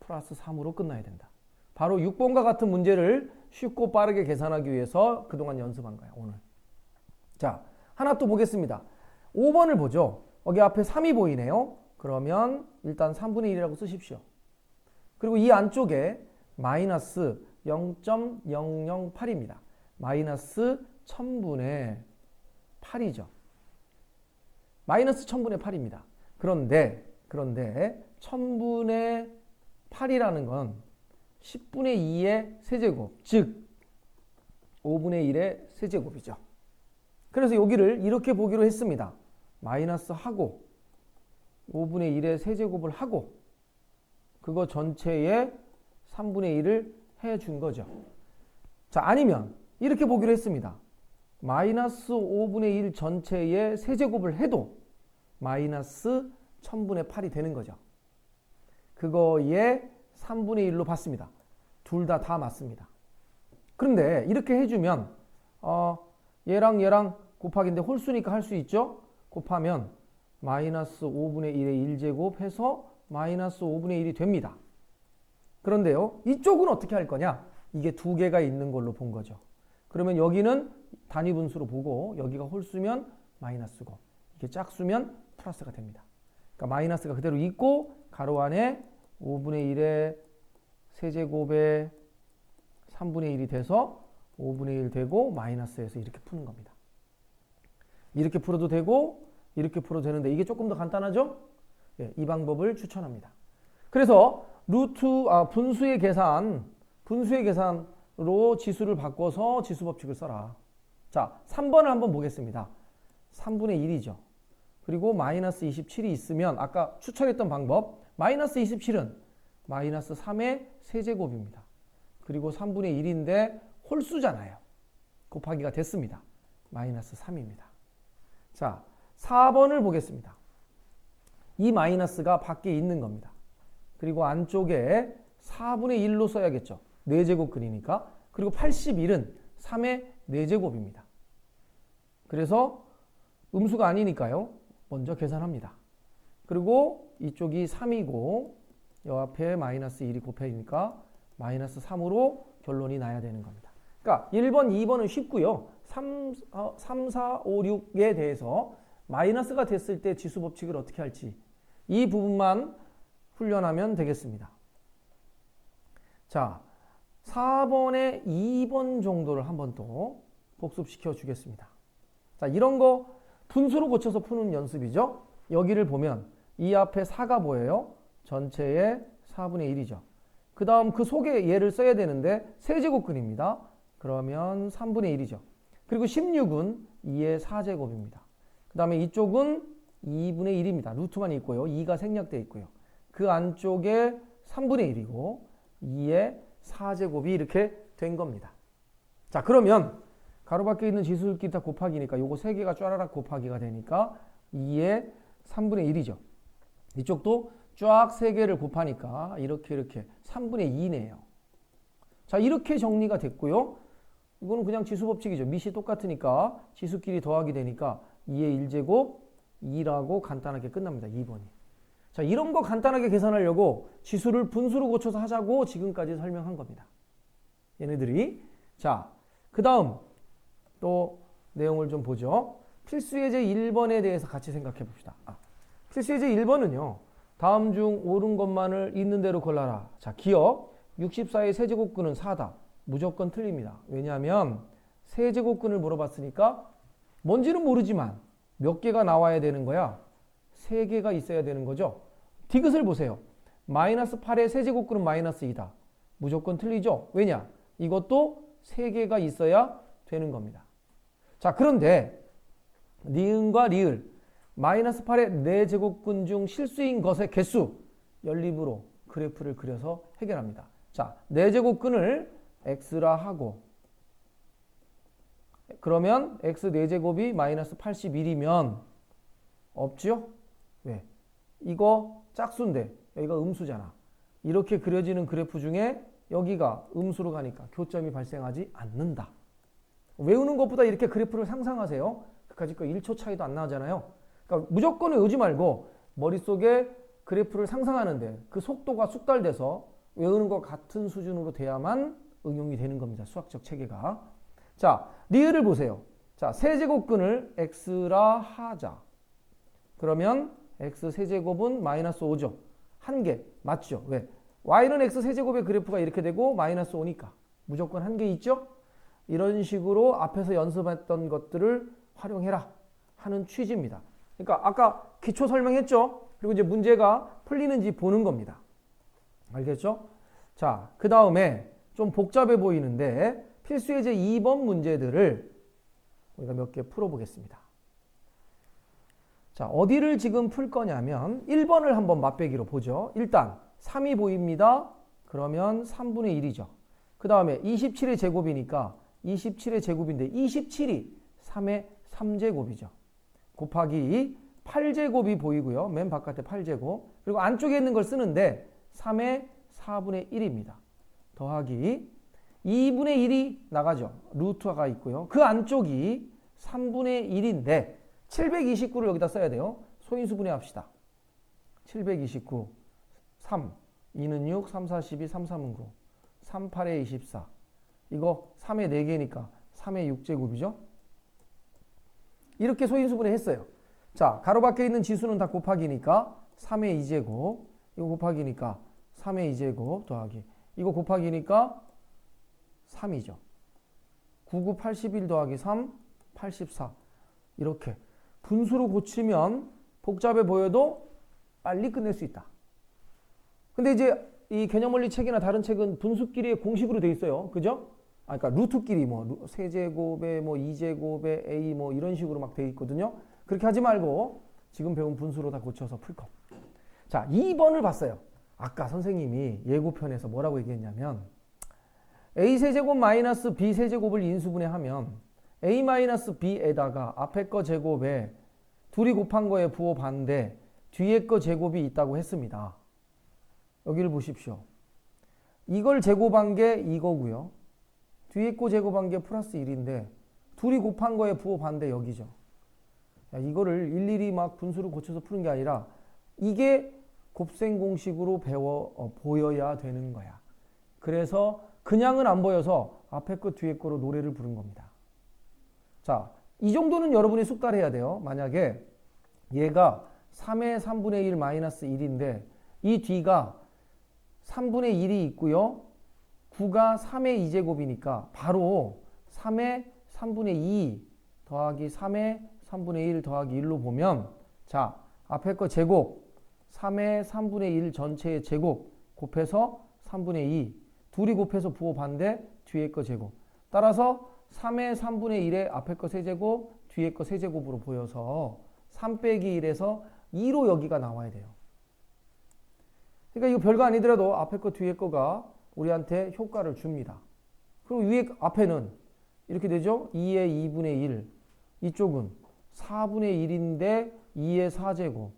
플러스 3으로 끝나야 된다. 바로 6번과 같은 문제를 쉽고 빠르게 계산하기 위해서 그동안 연습한 거예요. 오늘. 자, 하나 또 보겠습니다. 5번을 보죠. 여기 앞에 3이 보이네요. 그러면 일단 3분의 1이라고 쓰십시오. 그리고 이 안쪽에 마이너스 0.008입니다. 마이너스 1000분의 8이죠. 마이너스 1000분의 8입니다. 그런데 1000분의 8이라는 건 10분의 2의 세제곱, 즉 5분의 1의 세제곱이죠. 그래서 여기를 이렇게 보기로 했습니다. 마이너스 하고 5분의 1의 세제곱을 하고 그거 전체의 3분의 1을 해준 거죠. 자, 아니면 이렇게 보기로 했습니다. 마이너스 5분의 1 전체의 세제곱을 해도 마이너스 1000분의 8이 되는 거죠. 그거에 3분의 1로 받습니다. 둘 다 맞습니다. 그런데 이렇게 해주면 얘랑 얘랑 곱하기인데 홀수니까 할 수 있죠? 곱하면 마이너스 5분의 1의 1제곱 해서 마이너스 5분의 1이 됩니다. 그런데요, 이쪽은 어떻게 할 거냐? 이게 두 개가 있는 걸로 본 거죠. 그러면 여기는 단위 분수로 보고 여기가 홀수면 마이너스고 이게 짝수면 플러스가 됩니다. 그러니까 마이너스가 그대로 있고 가로 안에 5분의 1의 세제곱에 3분의 1이 돼서 5분의 1 되고 마이너스에서 이렇게 푸는 겁니다. 이렇게 풀어도 되고 이렇게 풀어도 되는데 이게 조금 더 간단하죠? 예, 이 방법을 추천합니다. 그래서 분수의 계산으로 지수를 바꿔서 지수 법칙을 써라. 자, 3번을 한번 보겠습니다. 3분의 1이죠. 그리고 마이너스 27이 있으면 아까 추천했던 방법 마이너스 27은 마이너스 3의 세제곱입니다. 그리고 3분의 1인데 홀수잖아요. 곱하기가 됐습니다. 마이너스 3입니다. 자, 4번을 보겠습니다. 이 마이너스가 밖에 있는 겁니다. 그리고 안쪽에 4분의 1로 써야겠죠. 4제곱근이니까. 그리고 81은 3의 4제곱입니다. 그래서 음수가 아니니까요. 먼저 계산합니다. 그리고 이쪽이 3이고 요 앞에 마이너스 1이 곱해지니까 마이너스 3으로 결론이 나야 되는 겁니다. 그러니까 1번, 2번은 쉽고요. 3, 4, 5, 6에 대해서 마이너스가 됐을 때 지수 법칙을 어떻게 할지 이 부분만 훈련하면 되겠습니다. 자, 4번에 2번 정도를 한번 또 복습시켜 주겠습니다. 자, 이런 거 분수로 고쳐서 푸는 연습이죠. 여기를 보면 이 앞에 4가 뭐예요? 전체의 4분의 1이죠. 그 다음 그 속에 얘를 써야 되는데 세제곱근입니다. 그러면 3분의 1이죠. 그리고 16은 2의 4제곱입니다. 그 다음에 이쪽은 2분의 1입니다. 루트만 있고요. 2가 생략되어 있고요. 그 안쪽에 3분의 1이고 2의 4제곱이 이렇게 된 겁니다. 자, 그러면 가로밖에 있는 지수끼리 다 곱하기니까 요거 3개가 쫘라락 곱하기가 되니까 2의 3분의 1이죠. 이쪽도 쫙 3개를 곱하니까 이렇게 3분의 2네요. 자, 이렇게 정리가 됐고요. 이거는 그냥 지수 법칙이죠. 밑이 똑같으니까 지수끼리 더하기 되니까 2의 1제곱 2라고 간단하게 끝납니다. 2번이. 자, 이런 거 간단하게 계산하려고 지수를 분수로 고쳐서 하자고 지금까지 설명한 겁니다. 얘네들이. 자, 그 다음 또 내용을 좀 보죠. 필수예제 1번에 대해서 같이 생각해 봅시다. 필수예제 1번은요. 다음 중 옳은 것만을 있는 대로 골라라. 자, 기억. 64의 세제곱근은 4다. 무조건 틀립니다. 왜냐하면 세제곱근을 물어봤으니까 뭔지는 모르지만 몇 개가 나와야 되는 거야? 3개가 있어야 되는 거죠. 디귿을 보세요. 마이너스 8의 세제곱근은 마이너스 2다. 무조건 틀리죠? 왜냐? 이것도 3개가 있어야 되는 겁니다. 자, 그런데 니은과 리을 마이너스 8의 4제곱근 중 실수인 것의 개수 연립으로 그래프를 그려서 해결합니다. 자, 4제곱근을 x라 하고 그러면 x 4제곱이 마이너스 81이면 없죠? 왜? 이거 짝수인데 여기가 음수잖아. 이렇게 그려지는 그래프 중에 여기가 음수로 가니까 교점이 발생하지 않는다. 외우는 것보다 이렇게 그래프를 상상하세요. 그까짓 거 1초 차이도 안 나잖아요. 그러니까 무조건 외우지 말고 머릿속에 그래프를 상상하는데 그 속도가 숙달돼서 외우는 것 같은 수준으로 돼야만 응용이 되는 겁니다. 수학적 체계가. 자, 리을을 보세요. 자, 세제곱근을 x라 하자. 그러면 x 세제곱은 마이너스 5죠. 한 개. 맞죠? 왜? y는 x 세제곱의 그래프가 이렇게 되고 마이너스 5니까. 무조건 한 개 있죠? 이런 식으로 앞에서 연습했던 것들을 활용해라 하는 취지입니다. 그러니까 아까 기초 설명했죠? 그리고 이제 문제가 풀리는지 보는 겁니다. 알겠죠? 자, 그 다음에 좀 복잡해 보이는데 필수예제 2번 문제들을 우리가 몇 개 풀어보겠습니다. 자, 어디를 지금 풀 거냐면 1번을 한번 맛배기로 보죠. 일단 3이 보입니다. 그러면 3분의 1이죠. 그 다음에 27의 제곱이니까 27의 제곱인데 27이 3의 3제곱이죠. 곱하기 8제곱이 보이고요. 맨 바깥에 8제곱. 그리고 안쪽에 있는 걸 쓰는데 3의 4분의 1입니다. 더하기 2분의 1이 나가죠. 루트가 있고요. 그 안쪽이 3분의 1인데 729를 여기다 써야 돼요. 소인수분해 합시다. 729, 3, 2는 6, 3, 4, 12, 3, 3은 9, 3, 8에 24. 이거 3의 4개니까 3의 6제곱이죠. 이렇게 소인수분해 했어요. 자, 가로밖에 있는 지수는 다 곱하기니까 3의 2제곱, 이거 곱하기니까 3의 2제곱 더하기 이거 곱하기니까 3이죠. 99, 81 더하기 3, 84. 이렇게 분수로 고치면 복잡해 보여도 빨리 끝낼 수 있다. 근데 이제 이 개념원리 책이나 다른 책은 분수끼리의 공식으로 돼 있어요. 그죠? 그러니까 루트끼리 뭐 세제곱에 뭐 2제곱에 a 뭐 이런 식으로 막 돼 있거든요. 그렇게 하지 말고 지금 배운 분수로 다 고쳐서 풀 것. 자, 2번을 봤어요. 아까 선생님이 예고편에서 뭐라고 얘기했냐면 a세제곱 마이너스 b세제곱을 인수분해하면 a 마이너스 b에다가 앞에 거 제곱에 둘이 곱한 거에 부호 반대 뒤에 거 제곱이 있다고 했습니다. 여기를 보십시오. 이걸 제곱한 게 이거고요. 뒤에 거 제곱한 게 플러스 1인데 둘이 곱한 거에 부호 반대 여기죠. 야, 이거를 일일이 막 분수를 고쳐서 푸는 게 아니라 이게 곱셈 공식으로 보여야 되는 거야. 그래서 그냥은 안 보여서 앞에 거 뒤에 거로 노래를 부른 겁니다. 자, 이 정도는 여러분이 숙달해야 돼요. 만약에 얘가 3의 3분의 1 마이너스 1인데 이 뒤가 3분의 1이 있고요. 9가 3의 2제곱이니까 바로 3의 3분의 2 더하기 3의 3분의 1 더하기 1로 보면 자, 앞에 거 제곱 3의 3분의 1 전체의 제곱 곱해서 3분의 2 둘이 곱해서 부호 반대 뒤에 거 제곱 따라서 3의 3분의 1에 앞에 거 세제곱 뒤에 거 세제곱으로 보여서 3 빼기 1에서 2로 여기가 나와야 돼요. 그러니까 이거 별거 아니더라도 앞에 거 뒤에 거가 우리한테 효과를 줍니다. 그리고 위에 앞에는 이렇게 되죠. 2의 2분의 1 이쪽은 4분의 1인데 2의 4제곱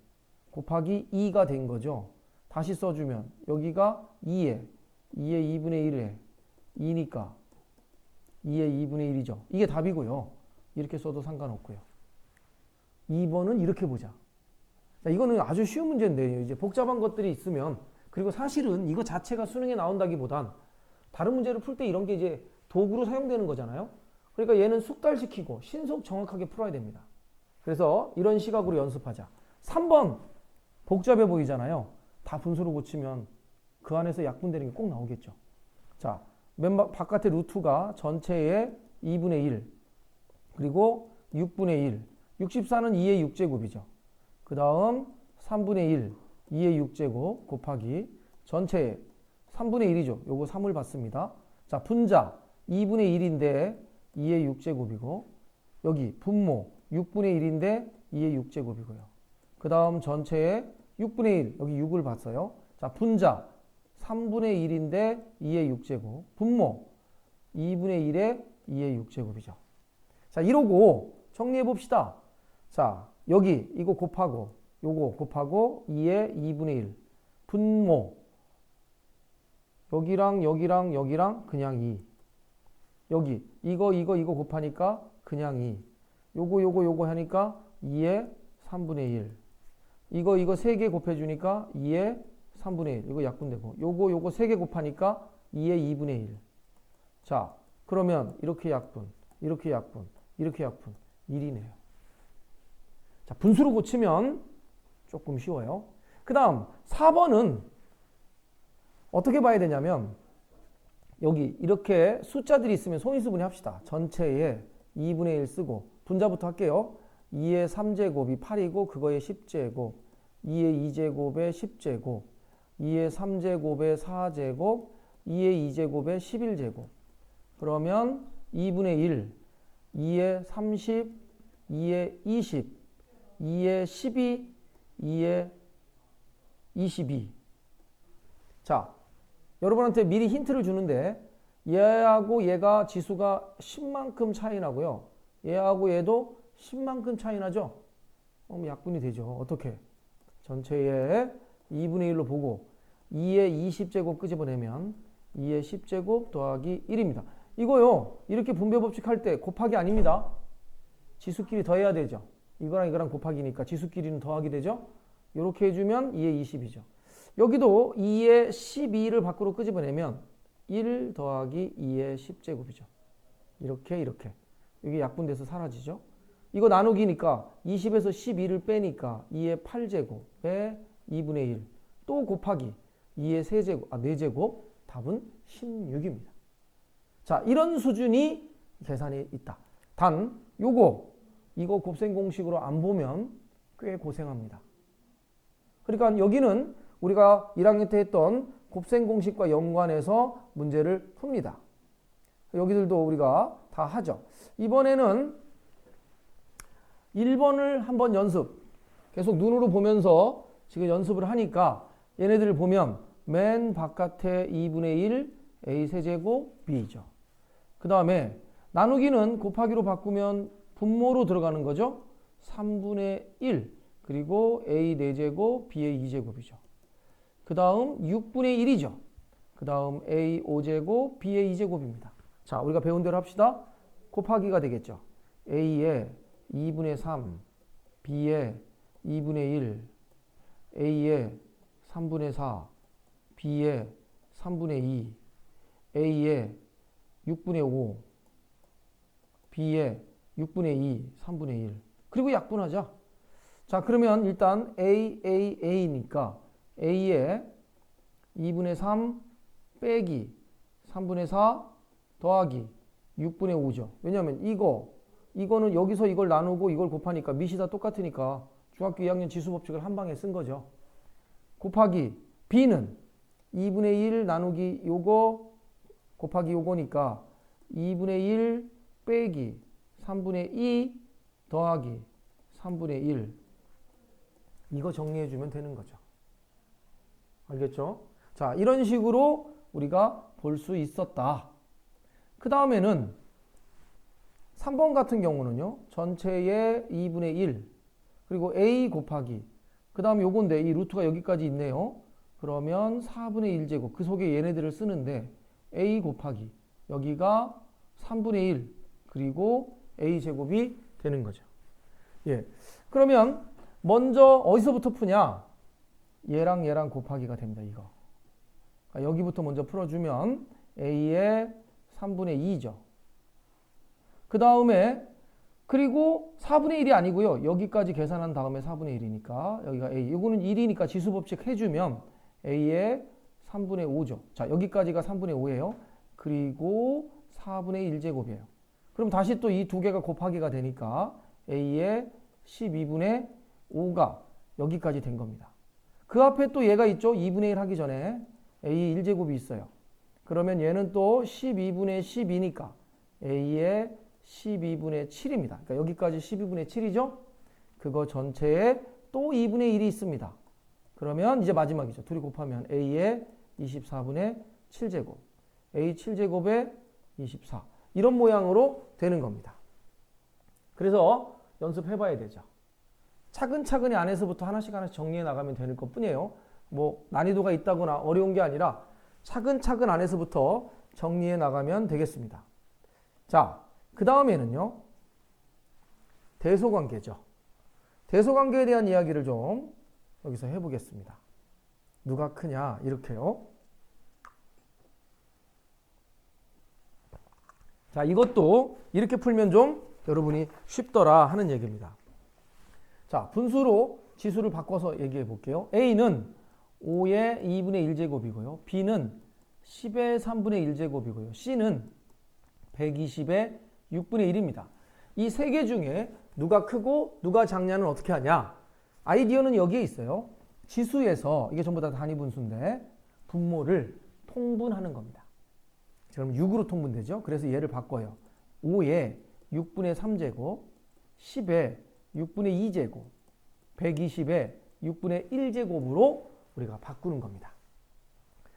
곱하기 2가 된 거죠. 다시 써주면 여기가 2의 2분의 1에 2니까 2의 2분의 1이죠. 이게 답이고요. 이렇게 써도 상관없고요. 2번은 이렇게 보자. 자, 이거는 아주 쉬운 문제인데 이제 복잡한 것들이 있으면 그리고 사실은 이거 자체가 수능에 나온다기보단 다른 문제를 풀 때 이런 게 이제 도구로 사용되는 거잖아요. 그러니까 얘는 숙달시키고 신속 정확하게 풀어야 됩니다. 그래서 이런 시각으로 연습하자. 3번 복잡해 보이잖아요. 다 분수로 고치면 그 안에서 약분되는 게 꼭 나오겠죠. 자, 맨 바깥에 루트가 전체의 2분의 1 그리고 6분의 1 64는 2의 6제곱이죠. 그 다음 3분의 1 2의 6제곱 곱하기 전체의 3분의 1이죠. 요거 3을 받습니다. 자, 분자 2분의 1인데 2의 6제곱이고 여기 분모 6분의 1인데 2의 6제곱이고요. 그 다음 전체의 6분의 1 여기 6을 봤어요. 자, 분자 3분의 1인데 2의 6제곱 분모 2분의 1에 2의 6제곱이죠. 자, 이러고 정리해 봅시다. 자, 여기 이거 곱하고 요거 곱하고 2의 2분의 1 분모 여기랑 여기랑 여기랑 그냥 2 여기 이거 곱하니까 그냥 2 요거 하니까 2의 3분의 1 이거 3개 곱해주니까 2의 3분의 1 이거 약분되고 요거 3개 곱하니까 2의 2분의 1 자, 그러면 이렇게 약분 이렇게 약분 이렇게 약분 1이네요. 자, 분수로 고치면 조금 쉬워요. 그 다음 4번은 어떻게 봐야 되냐면 여기 이렇게 숫자들이 있으면 소인수분해 합시다. 전체에 2분의 1 쓰고 분자부터 할게요. 2의 3제곱이 8이고 그거의 10제곱 2의 2제곱의 10제곱 2의 3제곱의 4제곱 2의 2제곱의 11제곱 그러면 2분의 1 2의 30 2의 20 2의 12 2의 22 자, 여러분한테 미리 힌트를 주는데 얘하고 얘가 지수가 10만큼 차이 나고요. 얘하고 얘도 10만큼 차이 나죠. 약분이 되죠. 어떻게? 전체의 2분의 1로 보고 2의 20제곱 끄집어내면 2의 10제곱 더하기 1입니다. 이거요. 이렇게 분배 법칙 할 때 곱하기 아닙니다. 지수끼리 더해야 되죠. 이거랑 이거랑 곱하기니까 지수끼리는 더하기 되죠. 이렇게 해주면 2의 20이죠. 여기도 2의 12를 밖으로 끄집어내면 1 더하기 2의 10제곱이죠. 이렇게 이게 약분돼서 사라지죠. 이거 나누기니까 20에서 12를 빼니까 2의 8제곱에 2분의 1 또 곱하기 2의 4제곱 답은 16입니다. 자, 이런 수준이 계산이 있다. 단 이거 곱셈 공식으로 안 보면 꽤 고생합니다. 그러니까 여기는 우리가 1학년 때 했던 곱셈 공식과 연관해서 문제를 풉니다. 여기들도 우리가 다 하죠. 이번에는 1번을 한번 계속 눈으로 보면서 지금 연습을 하니까 얘네들을 보면 맨 바깥에 2분의 1 a 세제곱 b죠. 그 다음에 나누기는 곱하기로 바꾸면 분모로 들어가는 거죠. 3분의 1 그리고 a 4제곱 b의 2제곱이죠. 그 다음 6분의 1이죠. 그 다음 a 5제곱 b의 2제곱입니다. 자, 우리가 배운 대로 합시다. 곱하기가 되겠죠. a의 2분의 3, b의 2분의 1, a의 3분의 4, b의 3분의 2, a의 6분의 5, b의 6분의 2, 3분의 1. 그리고 약분하자. 자, 그러면 일단 a니까 a의 2분의 3 빼기 3분의 4 더하기 6분의 5죠. 왜냐하면 이거는 여기서 이걸 나누고 이걸 곱하니까 밑이 다 똑같으니까 중학교 2학년 지수법칙을 한 방에 쓴 거죠. 곱하기 b는 2분의 1 나누기 요거 곱하기 요거니까 2분의 1 빼기 3분의 2 더하기 3분의 1 이거 정리해주면 되는 거죠. 알겠죠? 자, 이런 식으로 우리가 볼 수 있었다. 그 다음에는 3번 같은 경우는요. 전체의 2분의 1 그리고 a 곱하기 그 다음에 요건데 이 루트가 여기까지 있네요. 그러면 4분의 1제곱 그 속에 얘네들을 쓰는데 a 곱하기 여기가 3분의 1 그리고 a 제곱이 되는 거죠. 예. 그러면 먼저 어디서부터 푸냐? 얘랑 곱하기가 됩니다. 이거. 그러니까 여기부터 먼저 풀어주면 a의 3분의 2죠. 그 다음에 그리고 4분의 1이 아니고요. 여기까지 계산한 다음에 4분의 1이니까 여기가 a. 이거는 1이니까 지수법칙 해주면 a의 3분의 5죠. 자, 여기까지가 3분의 5예요. 그리고 4분의 1제곱이에요. 그럼 다시 또 이 두 개가 곱하기가 되니까 a의 12분의 5가 여기까지 된 겁니다. 그 앞에 또 얘가 있죠. 2분의 1 하기 전에 a 1제곱이 있어요. 그러면 얘는 또 12분의 10이니까 a의 12분의 7입니다. 그러니까 여기까지 12분의 7이죠. 그거 전체에 또 2분의 1이 있습니다. 그러면 이제 마지막이죠. 둘이 곱하면 a의 24분의 7제곱 a 7제곱에 24 이런 모양으로 되는 겁니다. 그래서 연습해봐야 되죠. 차근차근히 안에서부터 하나씩 정리해 나가면 되는 것 뿐이에요. 뭐 난이도가 있다거나 어려운 게 아니라 차근차근 안에서부터 정리해 나가면 되겠습니다. 자, 그 다음에는요. 대소관계죠. 대소관계에 대한 이야기를 좀 여기서 해보겠습니다. 누가 크냐 이렇게요. 자, 이것도 이렇게 풀면 좀 여러분이 쉽더라 하는 얘기입니다. 자, 분수로 지수를 바꿔서 얘기해 볼게요. A는 5의 2분의 1제곱이고요. B는 10의 3분의 1제곱이고요. C는 120의 6분의 1입니다. 이 세 개 중에 누가 크고 누가 작냐는 어떻게 하냐? 아이디어는 여기에 있어요. 지수에서 이게 전부 다 단위 분수인데 분모를 통분하는 겁니다. 그럼 6으로 통분되죠. 그래서 얘를 바꿔요. 5의 6분의 3제곱, 10의 6분의 2제곱, 120의 6분의 1제곱으로 우리가 바꾸는 겁니다.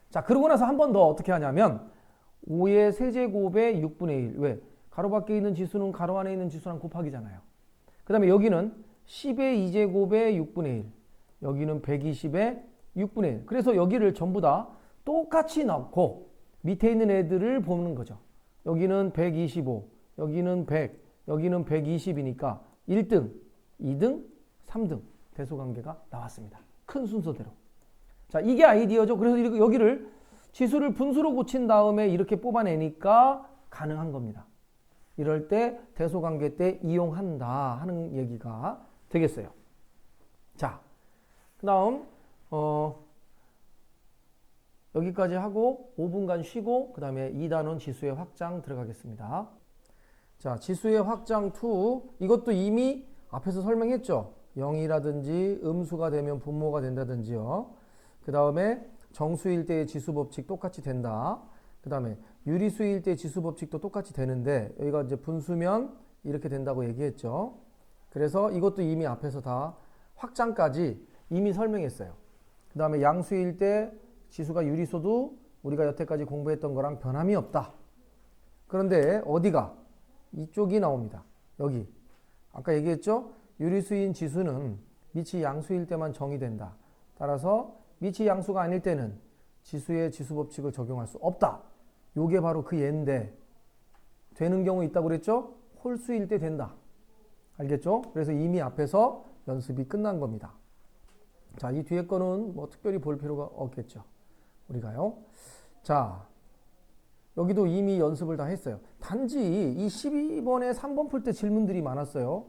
자, 그러고 나서 한 번 더 어떻게 하냐면 5의 세제곱에 6분의 1. 왜? 가로 밖에 있는 지수는 가로 안에 있는 지수랑 곱하기잖아요. 그 다음에 여기는 10의 2제곱의 6분의 1. 여기는 120의 6분의 1. 그래서 여기를 전부 다 똑같이 넣고 밑에 있는 애들을 보는 거죠. 여기는 125, 여기는 100, 여기는 120이니까 1등, 2등, 3등 대소관계가 나왔습니다. 큰 순서대로. 자, 이게 아이디어죠. 그래서 여기를 지수를 분수로 고친 다음에 이렇게 뽑아내니까 가능한 겁니다. 이럴 때 대소관계 때 이용한다 하는 얘기가 되겠어요. 자, 그 다음 여기까지 하고 5분간 쉬고 그 다음에 2단원 지수의 확장 들어가겠습니다. 자, 지수의 확장 2 이것도 이미 앞에서 설명했죠. 0이라든지 음수가 되면 분모가 된다든지요. 그 다음에 정수일 때의 지수법칙 똑같이 된다. 그 다음에 유리수일 때 지수법칙도 똑같이 되는데 여기가 이제 분수면 이렇게 된다고 얘기했죠. 그래서 이것도 이미 앞에서 다 확장까지 이미 설명했어요. 그 다음에 양수일 때 지수가 유리수도 우리가 여태까지 공부했던 거랑 변함이 없다. 그런데 어디가? 이쪽이 나옵니다. 여기. 아까 얘기했죠? 유리수인 지수는 밑이 양수일 때만 정의된다. 따라서 밑이 양수가 아닐 때는 지수의 지수법칙을 적용할 수 없다. 요게 바로 그 예인데 되는 경우 있다고 그랬죠? 홀수일 때 된다. 알겠죠? 그래서 이미 앞에서 연습이 끝난 겁니다. 자, 이 뒤에 거는 뭐 특별히 볼 필요가 없겠죠. 우리가요. 자, 여기도 이미 연습을 다 했어요. 단지 이 12번에 3번 풀 때 질문들이 많았어요.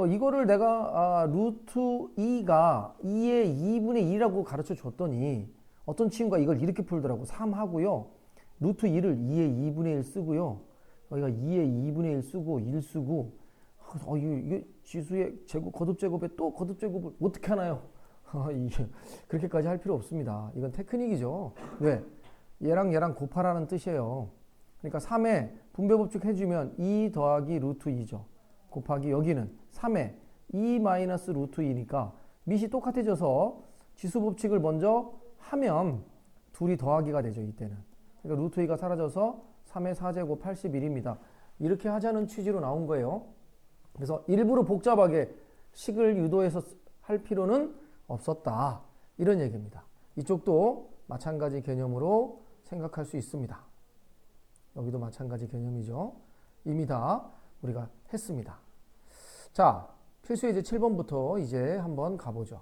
이거를 내가 루트 2가 2의 2분의 1이라고 가르쳐 줬더니 어떤 친구가 이걸 이렇게 풀더라고. 3 하고요. 루트 2를 2의 2분의 1 쓰고요. 여기가 2의 2분의 1 쓰고 1 쓰고 이게 지수의 제곱, 거듭제곱에 또 거듭제곱을 어떻게 하나요? 이게 그렇게까지 할 필요 없습니다. 이건 테크닉이죠. 왜? 얘랑 곱하라는 뜻이에요. 그러니까 3에 분배법칙 해주면 2 더하기 루트 2죠. 곱하기 여기는 3에 2 마이너스 루트 2니까 밑이 똑같아져서 지수법칙을 먼저 하면 둘이 더하기가 되죠. 이때는. 그러니까 루트 2가 사라져서 3의 4제곱 81입니다. 이렇게 하자는 취지로 나온 거예요. 그래서 일부러 복잡하게 식을 유도해서 할 필요는 없었다. 이런 얘기입니다. 이쪽도 마찬가지 개념으로 생각할 수 있습니다. 여기도 마찬가지 개념이죠. 이미 다 우리가 했습니다. 자, 필수 예제 7번부터 이제 한번 가보죠.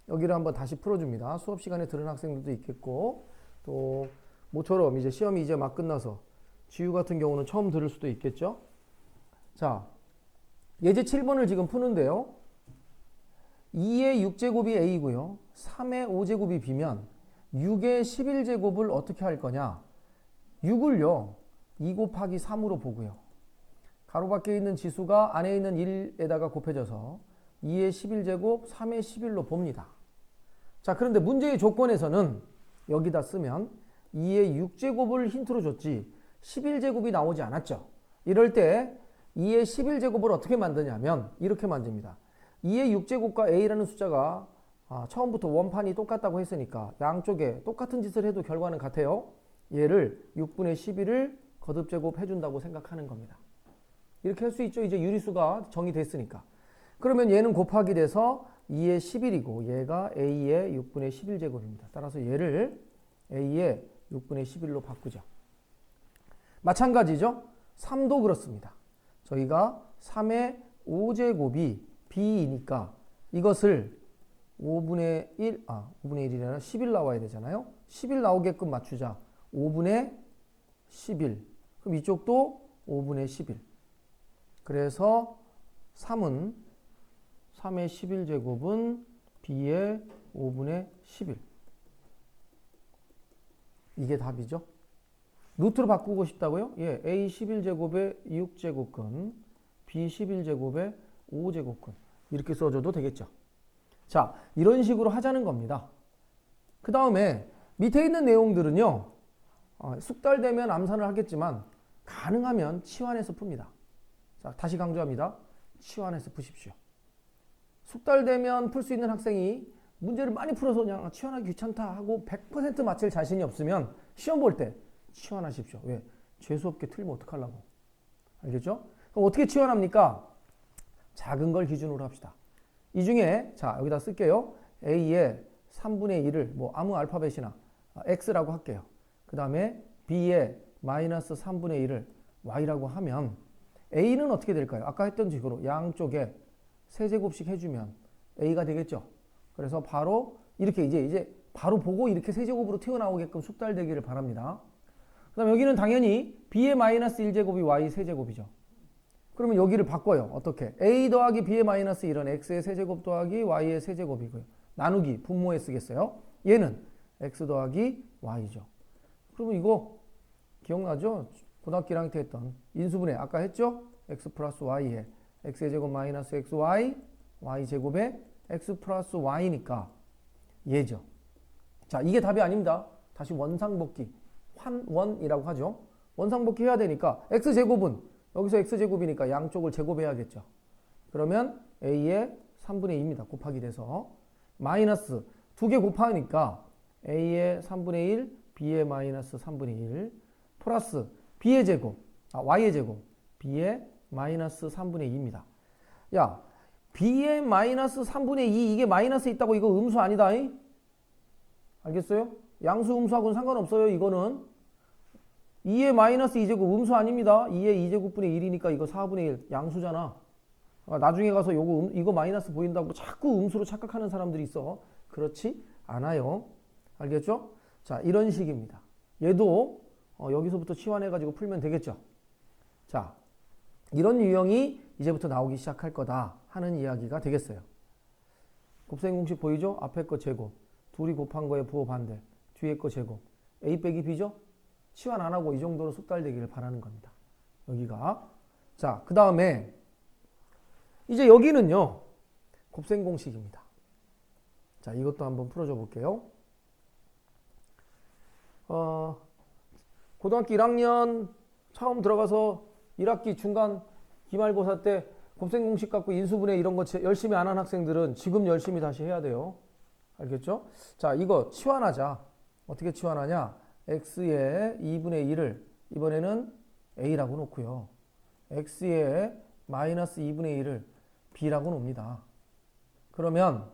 여기를 한번 다시 풀어줍니다. 수업 시간에 들은 학생들도 있겠고 또 모처럼 이제 시험이 이제 막 끝나서 지우 같은 경우는 처음 들을 수도 있겠죠. 자, 예제 7번을 지금 푸는데요. 2의 6제곱이 A고요. 3의 5제곱이 B면 6의 11제곱을 어떻게 할 거냐. 6을요. 2 곱하기 3으로 보고요. 가로밖에 있는 지수가 안에 있는 1에다가 곱해져서 2의 11제곱, 3의 11로 봅니다. 자, 그런데 문제의 조건에서는 여기다 쓰면 2의 6제곱을 힌트로 줬지 11제곱이 나오지 않았죠. 이럴 때 2의 11제곱을 어떻게 만드냐면 이렇게 만듭니다. 2의 6제곱과 A라는 숫자가 처음부터 원판이 똑같다고 했으니까 양쪽에 똑같은 짓을 해도 결과는 같아요. 얘를 6분의 11을 거듭제곱 해준다고 생각하는 겁니다. 이렇게 할 수 있죠. 이제 유리수가 정의됐으니까. 그러면 얘는 곱하기 돼서 2의 11이고 얘가 A의 6분의 11제곱입니다. 따라서 얘를 A의 6분의 11로 바꾸죠. 마찬가지죠. 3도 그렇습니다. 저희가 3의 5제곱이 B이니까 이것을 5분의 1, 5분의 1이 아니라 11 나와야 되잖아요. 11 나오게끔 맞추자. 5분의 11. 그럼 이쪽도 5분의 11. 그래서 3의 11제곱은 B의 5분의 11. 이게 답이죠. 루트로 바꾸고 싶다고요? 예, A 11제곱의 6제곱근, B 11제곱의 5제곱근. 이렇게 써줘도 되겠죠. 자, 이런 식으로 하자는 겁니다. 그 다음에 밑에 있는 내용들은요. 숙달되면 암산을 하겠지만 가능하면 치환해서 풉니다. 자, 다시 강조합니다. 치환해서 푸십시오. 숙달되면 풀 수 있는 학생이 문제를 많이 풀어서 그냥 치환하기 귀찮다 하고 100% 맞힐 자신이 없으면 시험 볼 때 치환하십시오. 왜? 재수없게 틀리면 어떡하려고. 알겠죠? 그럼 어떻게 치환합니까? 작은 걸 기준으로 합시다. 이 중에 자 여기다 쓸게요. A의 3분의 1을 뭐 아무 알파벳이나 X라고 할게요. 그 다음에 B의 마이너스 3분의 1을 Y라고 하면 A는 어떻게 될까요? 아까 했던 식으로 양쪽에 세제곱씩 해주면 A가 되겠죠. 그래서 바로 이렇게 이제 바로 보고 이렇게 세제곱으로 튀어나오게끔 숙달되기를 바랍니다. 그 다음에 여기는 당연히 B의 마이너스 1제곱이 Y 세제곱이죠. 그러면 여기를 바꿔요. 어떻게? A 더하기 B의 마이너스 1은 X의 세제곱 더하기 Y의 세제곱이고요. 나누기 분모에 쓰겠어요. 얘는 X 더하기 Y죠. 그러면 이거 기억나죠? 고등학교 1학년 때 했던 인수분해 아까 했죠? X 플러스 Y에 X의 제곱 마이너스 XY Y 제곱에 X 플러스 Y니까 얘죠. 자, 이게 답이 아닙니다. 다시 원상복귀 환원이라고 하죠. 원상복귀 해야 되니까 X제곱은 여기서 X제곱이니까 양쪽을 제곱해야겠죠. 그러면 A의 3분의 2입니다. 곱하기 돼서 마이너스 두 개 곱하니까 A의 3분의 1 B의 마이너스 3분의 1 플러스 B의 제곱 Y의 제곱 B의 마이너스 3분의 2입니다. 야, B의 마이너스 3분의 2 이게 마이너스 있다고 이거 음수 아니다. 알겠어요? 양수 음수하고는 상관없어요. 이거는 2의 마이너스 2제곱 음수 아닙니다. 2의 2제곱분의 1이니까 이거 4분의 1 양수잖아. 나중에 가서 이거 마이너스 보인다고 자꾸 음수로 착각하는 사람들이 있어. 그렇지 않아요. 알겠죠? 자, 이런 식입니다. 얘도 여기서부터 치환해가지고 풀면 되겠죠. 자, 이런 유형이 이제부터 나오기 시작할 거다 하는 이야기가 되겠어요. 곱셈 공식 보이죠? 앞에 거 제곱, 둘이 곱한 거에 부호 반대, 뒤에 거 제곱, A 빼기 B죠? 치환 안 하고 이 정도로 숙달되기를 바라는 겁니다. 여기가. 자, 그 다음에 이제 여기는요. 곱셈 공식입니다. 자, 이것도 한번 풀어줘 볼게요. 고등학교 1학년 처음 들어가서 1학기 중간 기말고사 때 곱셈 공식 갖고 인수분해 이런 거 열심히 안 한 학생들은 지금 열심히 다시 해야 돼요. 알겠죠? 자, 이거 치환하자. 어떻게 치환하냐? x의 2분의 1을 이번에는 a라고 놓고요. x의 마이너스 2분의 1을 b라고 놉니다. 그러면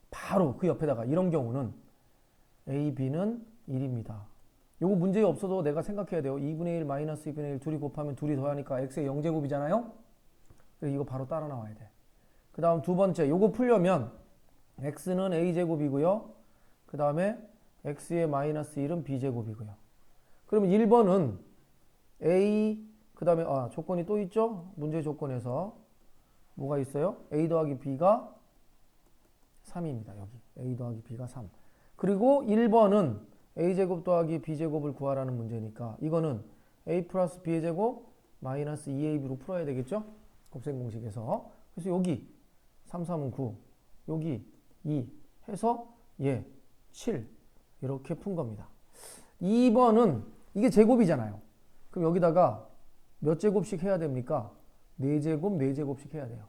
바로 그 옆에다가 이런 경우는 a, b는 1입니다. 요거 문제 없어도 내가 생각해야 돼요. 2분의 1 마이너스 2분의 1 둘이 곱하면 둘이 더하니까 x의 0제곱이잖아요. 그래서 이거 바로 따라 나와야 돼. 그 다음 두 번째 요거 풀려면 x는 a제곱이고요. 그 다음에 x의 마이너스 1은 b제곱이고요. 그러면 1번은 a 그 다음에 조건이 또 있죠. 문제 조건에서 뭐가 있어요? a 더하기 b가 3입니다. 여기 a 더하기 b가 3. 그리고 1번은 a제곱 더하기 b제곱을 구하라는 문제니까 이거는 a 플러스 b의 제곱 마이너스 2ab로 풀어야 되겠죠? 곱셈 공식에서. 그래서 여기 3, 3은 9 여기 2 해서 7 이렇게 푼 겁니다. 2번은 이게 제곱이잖아요. 그럼 여기다가 몇 제곱씩 해야 됩니까? 4제곱, 4제곱씩 해야 돼요.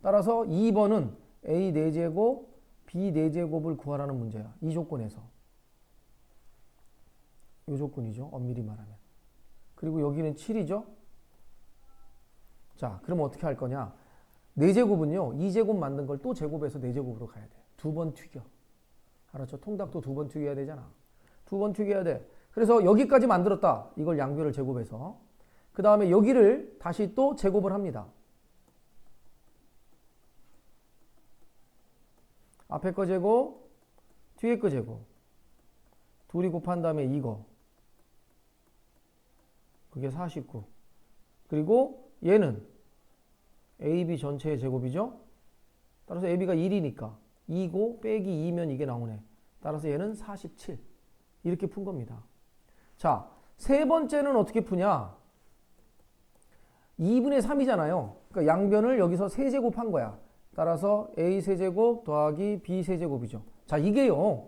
따라서 2번은 a 4제곱, b 4제곱을 구하라는 문제야. 이 조건에서. 이 조건이죠. 엄밀히 말하면. 그리고 여기는 7이죠. 자, 그럼 어떻게 할 거냐? 4제곱은요. 2제곱 만든 걸 또 제곱해서 4제곱으로 가야 돼. 두 번 튀겨. 알았죠? 통닭도 두 번 튀겨야 되잖아. 두 번 튀겨야 돼. 그래서 여기까지 만들었다. 이걸 양변을 제곱해서. 그 다음에 여기를 다시 또 제곱을 합니다. 앞에 거 제곱, 뒤에 거 제곱. 둘이 곱한 다음에 이거. 그게 49. 그리고 얘는 AB 전체의 제곱이죠. 따라서 AB가 1이니까 2고 빼기 2면 이게 나오네. 따라서 얘는 47. 이렇게 푼 겁니다. 자, 세 번째는 어떻게 푸냐? 2분의 3이잖아요. 그러니까 양변을 여기서 세제곱한 거야. 따라서 A 세제곱 더하기 B 세제곱이죠. 자, 이게요.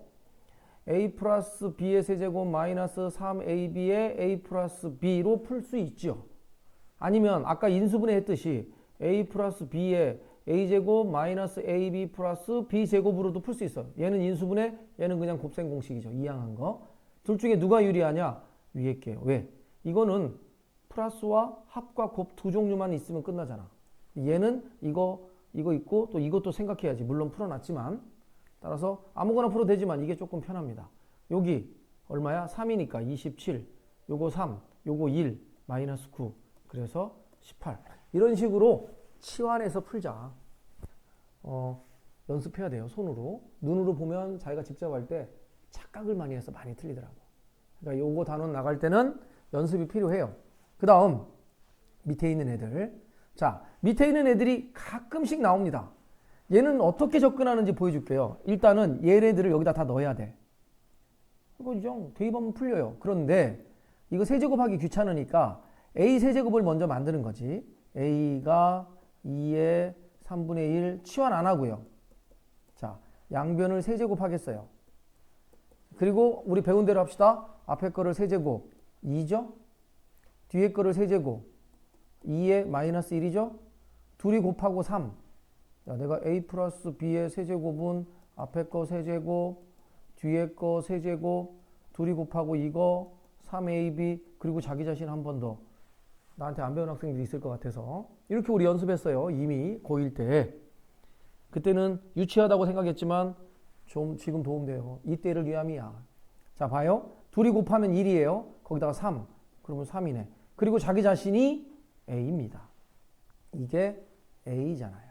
A 플러스 B의 세제곱 마이너스 3AB의 A 플러스 B로 풀 수 있죠. 아니면 아까 인수분해 했듯이 A 플러스 B의 A제곱 마이너스 AB 플러스 B제곱으로도 풀 수 있어요. 얘는 인수분해, 얘는 그냥 곱셈 공식이죠. 이항한 거. 둘 중에 누가 유리하냐? 위에 게요. 왜? 이거는 플러스와 합과 곱 두 종류만 있으면 끝나잖아. 얘는 이거 이거 있고 또 이것도 생각해야지. 물론 풀어놨지만. 따라서 아무거나 풀어도 되지만 이게 조금 편합니다. 여기 얼마야? 3이니까 27. 요거 3. 요거 1. 마이너스 9. 그래서 18. 이런 식으로 치환해서 풀자. 연습해야 돼요. 손으로. 눈으로 보면 자기가 직접 할 때 착각을 많이 해서 많이 틀리더라고. 그러니까 요거 단원 나갈 때는 연습이 필요해요. 그 다음 밑에 있는 애들. 자, 밑에 있는 애들이 가끔씩 나옵니다. 얘는 어떻게 접근하는지 보여줄게요. 일단은 얘네들을 여기다 다 넣어야 돼. 이거 좀 대입하면 풀려요. 그런데 이거 세제곱하기 귀찮으니까 a 세제곱을 먼저 만드는 거지. a가 2의 3분의 1 치환 안 하고요. 자, 양변을 세제곱하겠어요. 그리고 우리 배운 대로 합시다. 앞에 거를 세제곱 2죠. 뒤에 거를 세제곱 2의 마이너스 1이죠. 둘이 곱하고 3. 야, 내가 a 플러스 b의 세제곱은 앞에 거 세제곱, 뒤에 거 세제곱, 둘이 곱하고 이거 3ab, 그리고 자기 자신 한 번 더. 나한테 안 배운 학생들이 있을 것 같아서 이렇게 우리 연습했어요. 이미 고1 때. 그때는 유치하다고 생각했지만 좀 지금 도움돼요. 이때를 위함이야. 자, 봐요. 둘이 곱하면 1이에요. 거기다가 3. 그러면 3이네. 그리고 자기 자신이 a입니다. 이게 a잖아요.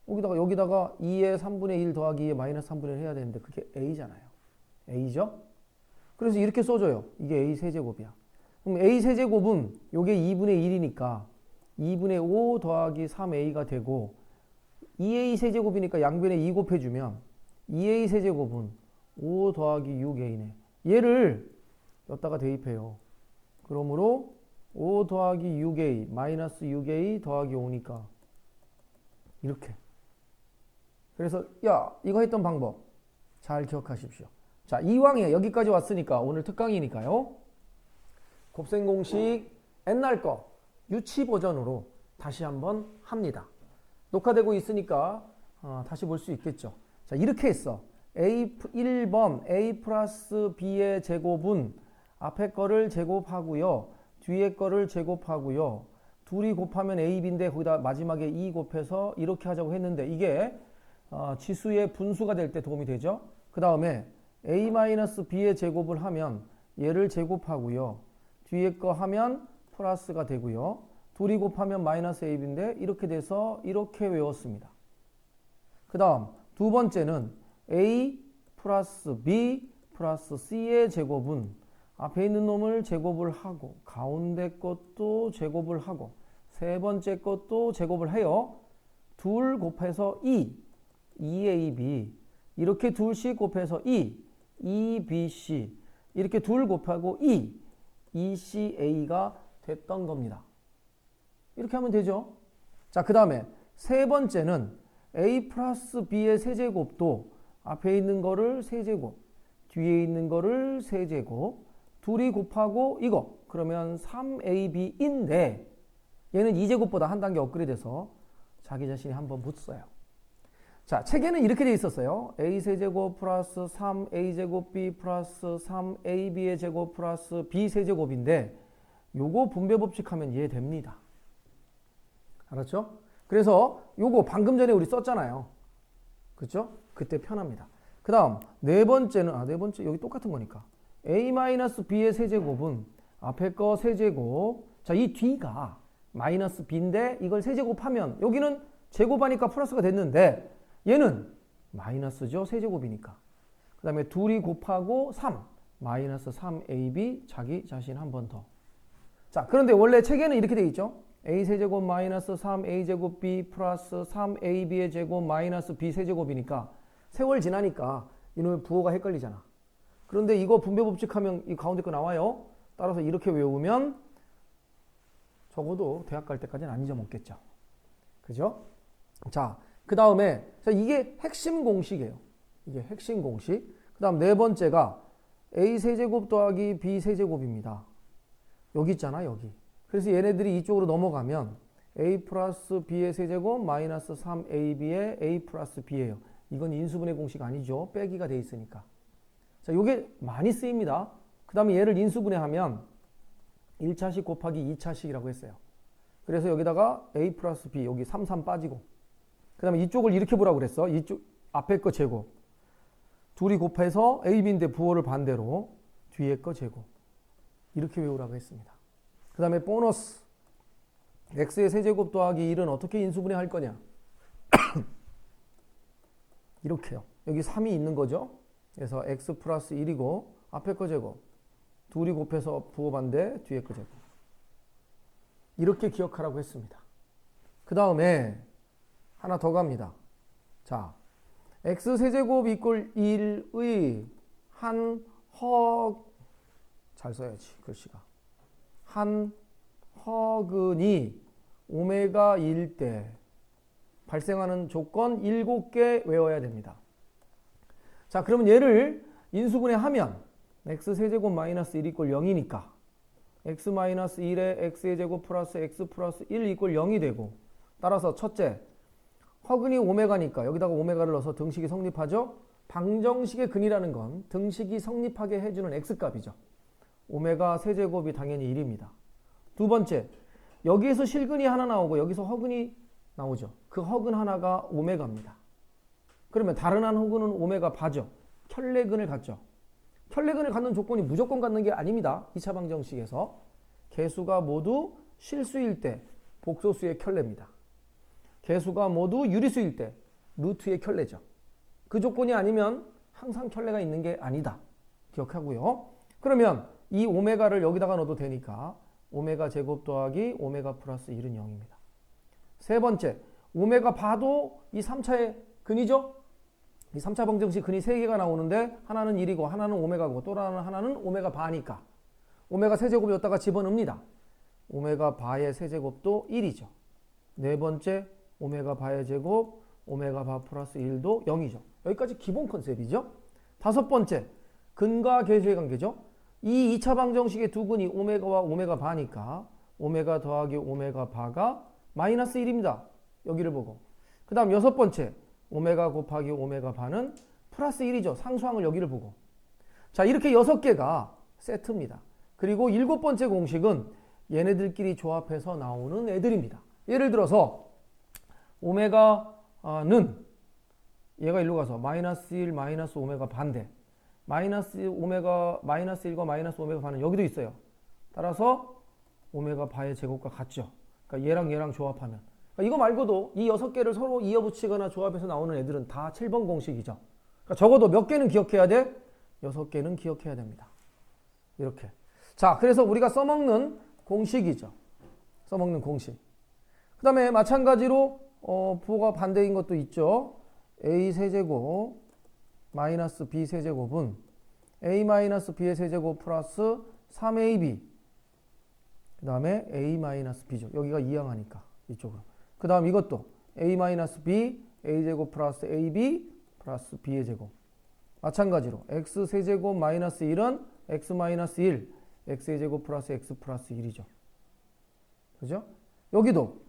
여기다가 2의 3분의 1 더하기 2의 마이너스 3분의 1 해야 되는데 그게 a잖아요. a죠? 그래서 이렇게 써줘요. 이게 a 세제곱이야. 그럼 a 세제곱은 요게 2분의 1이니까 2분의 5 더하기 3a가 되고 2a 세제곱이니까 양변에 2 곱해주면 2a 세제곱은 5 더하기 6a네. 얘를 여기다가 대입해요. 그러므로 5 더하기 6a 마이너스 6a 더하기 5니까 이렇게. 그래서 야, 이거 했던 방법 잘 기억하십시오. 자, 이왕에 여기까지 왔으니까 오늘 특강이니까요. 곱셈 공식 옛날 거 유치 버전으로 다시 한번 합니다. 녹화되고 있으니까 다시 볼 수 있겠죠. 자, 이렇게 했어. 1번 a 플러스 b의 제곱은 앞에 거를 제곱하고요. 뒤에 거를 제곱하고요. 둘이 곱하면 ab인데 거기다 마지막에 2 곱해서 이렇게 하자고 했는데 이게 지수의 분수가 될 때 도움이 되죠. 그 다음에 a-b의 제곱을 하면 얘를 제곱하고요. 뒤에 거 하면 플러스가 되고요. 둘이 곱하면 마이너스 ab인데 이렇게 돼서 이렇게 외웠습니다. 그 다음 두 번째는 a 플러스 b 플러스 c의 제곱은 앞에 있는 놈을 제곱을 하고 가운데 것도 제곱을 하고 세 번째 것도 제곱을 해요. 둘 곱해서 2ab 이렇게 둘씩 곱해서 2bc 이렇게 둘 곱하고 2ca가 됐던 겁니다. 이렇게 하면 되죠. 자, 그 다음에 세 번째는 a 플러스 b의 세제곱도 앞에 있는 거를 세제곱 뒤에 있는 거를 세제곱 둘이 곱하고 이거 그러면 3ab인데 얘는 2제곱보다 한 단계 업그레이드해서 자기 자신이 한번 붙어요. 자, 책에는 이렇게 돼 있었어요. a 세제곱 플러스 3a제곱 b 플러스 3ab의 제곱 플러스 b 세제곱인데 요거 분배 법칙 하면 이해됩니다. 알았죠? 그래서 요거 방금 전에 우리 썼잖아요. 그렇죠? 그때 편합니다. 그 다음 네 번째는 네 번째 여기 똑같은 거니까 a-b의 세제곱은 앞에 거 세제곱. 자, 이 뒤가 마이너스 b인데 이걸 세제곱하면 여기는 제곱하니까 플러스가 됐는데 얘는 마이너스죠. 세제곱이니까. 그 다음에 둘이 곱하고 3 마이너스 3ab 자기 자신 한 번 더. 자, 그런데 원래 책에는 이렇게 돼 있죠. a 세제곱 마이너스 3a제곱 b 플러스 3ab의 제곱 마이너스 b 세제곱이니까 세월 지나니까 이놈의 부호가 헷갈리잖아. 그런데 이거 분배 법칙하면 이 가운데 거 나와요. 따라서 이렇게 외우면 적어도 대학 갈 때까지는 안 잊어먹겠죠. 그죠? 자, 그 다음에 이게 핵심 공식이에요. 이게 핵심 공식. 그 다음 네 번째가 a 세제곱 더하기 b 세제곱입니다. 여기 있잖아, 여기. 그래서 얘네들이 이쪽으로 넘어가면 a 플러스 b의 세제곱 마이너스 3ab의 a 플러스 b예요. 이건 인수분해 공식 아니죠. 빼기가 돼 있으니까. 자, 요게 많이 쓰입니다. 그 다음에 얘를 인수분해하면 1차식 곱하기 2차식이라고 했어요. 그래서 여기다가 a 플러스 b 여기 3, 3 빠지고 그 다음에 이쪽을 이렇게 보라고 그랬어. 이쪽 앞에 거 제곱 둘이 곱해서 a, b인데 부호를 반대로 뒤에 거 제곱 이렇게 외우라고 했습니다. 그 다음에 보너스 x의 세제곱 더하기 1은 어떻게 인수분해 할 거냐 이렇게요. 여기 3이 있는 거죠. 그래서 x 플러스 1이고 앞에 거 제곱 둘이 곱해서 부호 반대 뒤에 거 제곱 이렇게 기억하라고 했습니다. 그 다음에 하나 더 갑니다. 자, x세제곱 이꼴 1의 한 잘 써야지 글씨가 한 허근이 오메가 1일 때 발생하는 조건 7개 외워야 됩니다. 자, 그러면 얘를 인수분해하면 x세제곱 마이너스 1 이꼴 0이니까 x 마이너스 1에 x의 제곱 플러스 x 플러스 1 이꼴 0이 되고 따라서 첫째 허근이 오메가니까 여기다가 오메가를 넣어서 등식이 성립하죠. 방정식의 근이라는 건 등식이 성립하게 해주는 x값이죠. 오메가 세제곱이 당연히 1입니다. 두 번째 여기에서 실근이 하나 나오고 여기서 허근이 나오죠. 그 허근 하나가 오메가입니다. 그러면 다른 한 허근은 오메가 바죠. 켤레근을 갖죠. 켤레근을 갖는 조건이 무조건 갖는 게 아닙니다. 2차 방정식에서 개수가 모두 실수일 때 복소수의 켤레입니다. 개수가 모두 유리수일 때 루트의 켤레죠. 그 조건이 아니면 항상 켤레가 있는 게 아니다. 기억하고요. 그러면 이 오메가를 여기다가 넣어도 되니까 오메가 제곱 더하기 오메가 플러스 1은 0입니다. 세 번째, 오메가 바도 이 3차의 근이죠? 이 3차 방정식 근이 3개가 나오는데 하나는 1이고 하나는 오메가고 또 하나는 오메가 바니까 오메가 세제곱 여기다가 집어넣습니다. 오메가 바의 세제곱도 1이죠. 네 번째, 오메가 바의 제곱, 오메가 바 플러스 1도 0이죠. 여기까지 기본 컨셉이죠. 다섯 번째, 근과 계수의 관계죠. 이 2차 방정식의 두 근이 오메가와 오메가 바니까 오메가 더하기 오메가 바가 마이너스 1입니다. 여기를 보고. 그 다음 여섯 번째, 오메가 곱하기 오메가 바는 플러스 1이죠. 상수항을 여기를 보고. 자, 이렇게 6개가 세트입니다. 그리고 일곱 번째 공식은 얘네들끼리 조합해서 나오는 애들입니다. 예를 들어서 오메가는 얘가 일로 가서 마이너스 1 마이너스 오메가 반대 마이너스 오메가 마이너스 1과 마이너스 오메가 바는 여기도 있어요. 따라서 오메가 바의 제곱과 같죠. 그러니까 얘랑 조합하면 그러니까 이거 말고도 이 6개를 서로 이어붙이거나 조합해서 나오는 애들은 다 7번 공식이죠. 그러니까 적어도 몇 개는 기억해야 돼? 6개는 기억해야 됩니다. 이렇게. 자, 그래서 우리가 써먹는 공식이죠. 써먹는 공식. 그 다음에 마찬가지로 부호가 반대인 것도 있죠. a 세제곱 마이너스 b 세제곱은 a 마이너스 b의 세제곱 플러스 3ab 그 다음에 a 마이너스 b죠. 여기가 이항하니까 이쪽으로. 그 다음 이것도 a 마이너스 b a 제곱 플러스 ab 플러스 b의 제곱. 마찬가지로 x 세제곱 마이너스 1은 x 마이너스 1 x의 제곱 플러스 x 플러스 1이죠. 그죠? 여기도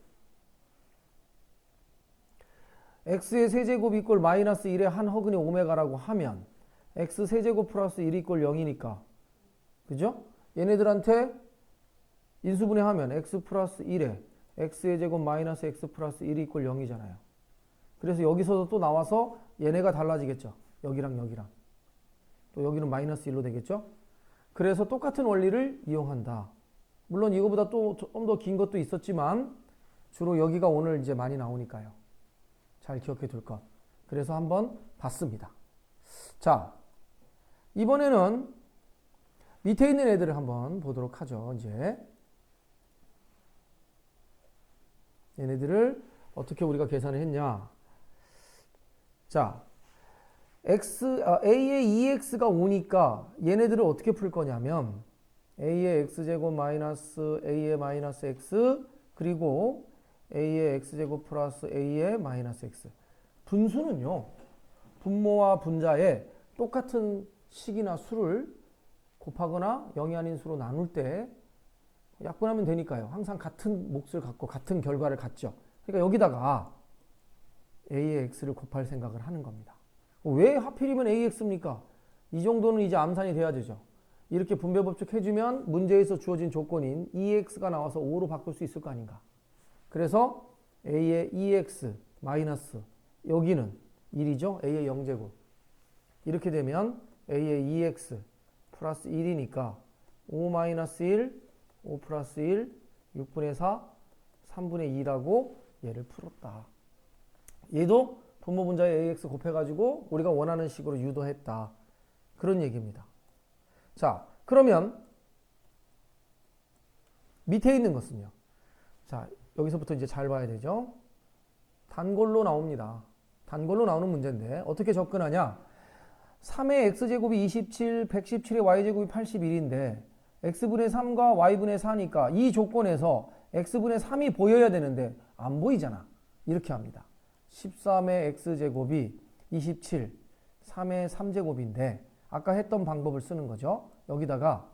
x의 세제곱 이꼴 마이너스 1의 한 허근이 오메가라고 하면 x 세제곱 플러스 1 이꼴 0이니까 그죠? 얘네들한테 인수분해하면 x 플러스 1에 x의 제곱 마이너스 x 플러스 1 이꼴 0이잖아요. 그래서 여기서도 또 나와서 얘네가 달라지겠죠. 여기랑 여기랑. 또 여기는 마이너스 1로 되겠죠. 그래서 똑같은 원리를 이용한다. 물론 이거보다 또 좀 더 긴 것도 있었지만 주로 여기가 오늘 이제 많이 나오니까요. 잘 기억해 둘 것. 그래서 한번 봤습니다. 자, 이번에는 밑에 있는 애들을 한번 보도록 하죠. 이제 얘네들을 어떻게 우리가 계산을 했냐. 자, a의 2x가 5니까 얘네들을 어떻게 풀 거냐면 a의 x제곱 마이너스 a의 마이너스 x 그리고 a의 x제곱 플러스 a의 마이너스 x. 분수는요. 분모와 분자에 똑같은 식이나 수를 곱하거나 0이 아닌 수로 나눌 때 약분하면 되니까요. 항상 같은 몫을 갖고 같은 결과를 갖죠. 그러니까 여기다가 a의 x를 곱할 생각을 하는 겁니다. 왜 하필이면 ax입니까? 이 정도는 이제 암산이 돼야 되죠. 이렇게 분배법칙 해주면 문제에서 주어진 조건인 2x가 나와서 5로 바꿀 수 있을 거 아닌가. 그래서 a의 2x 마이너스 여기는 1이죠. a의 0제곱. 이렇게 되면 a의 2x 플러스 1이니까 5 마이너스 1, 5 플러스 1, 6분의 4, 3분의 2라고 얘를 풀었다. 얘도 분모분자에 ax 곱해가지고 우리가 원하는 식으로 유도했다. 그런 얘기입니다. 자, 그러면 밑에 있는 것은요. 자, 여기서부터 이제 잘 봐야 되죠. 단골로 나옵니다. 단골로 나오는 문제인데 어떻게 접근하냐? 3의 x제곱이 27, 117의 y제곱이 81인데 x분의 3과 y분의 4니까 이 조건에서 x분의 3이 보여야 되는데 안 보이잖아. 이렇게 합니다. 13의 x제곱이 27, 3의 3제곱인데 아까 했던 방법을 쓰는 거죠. 여기다가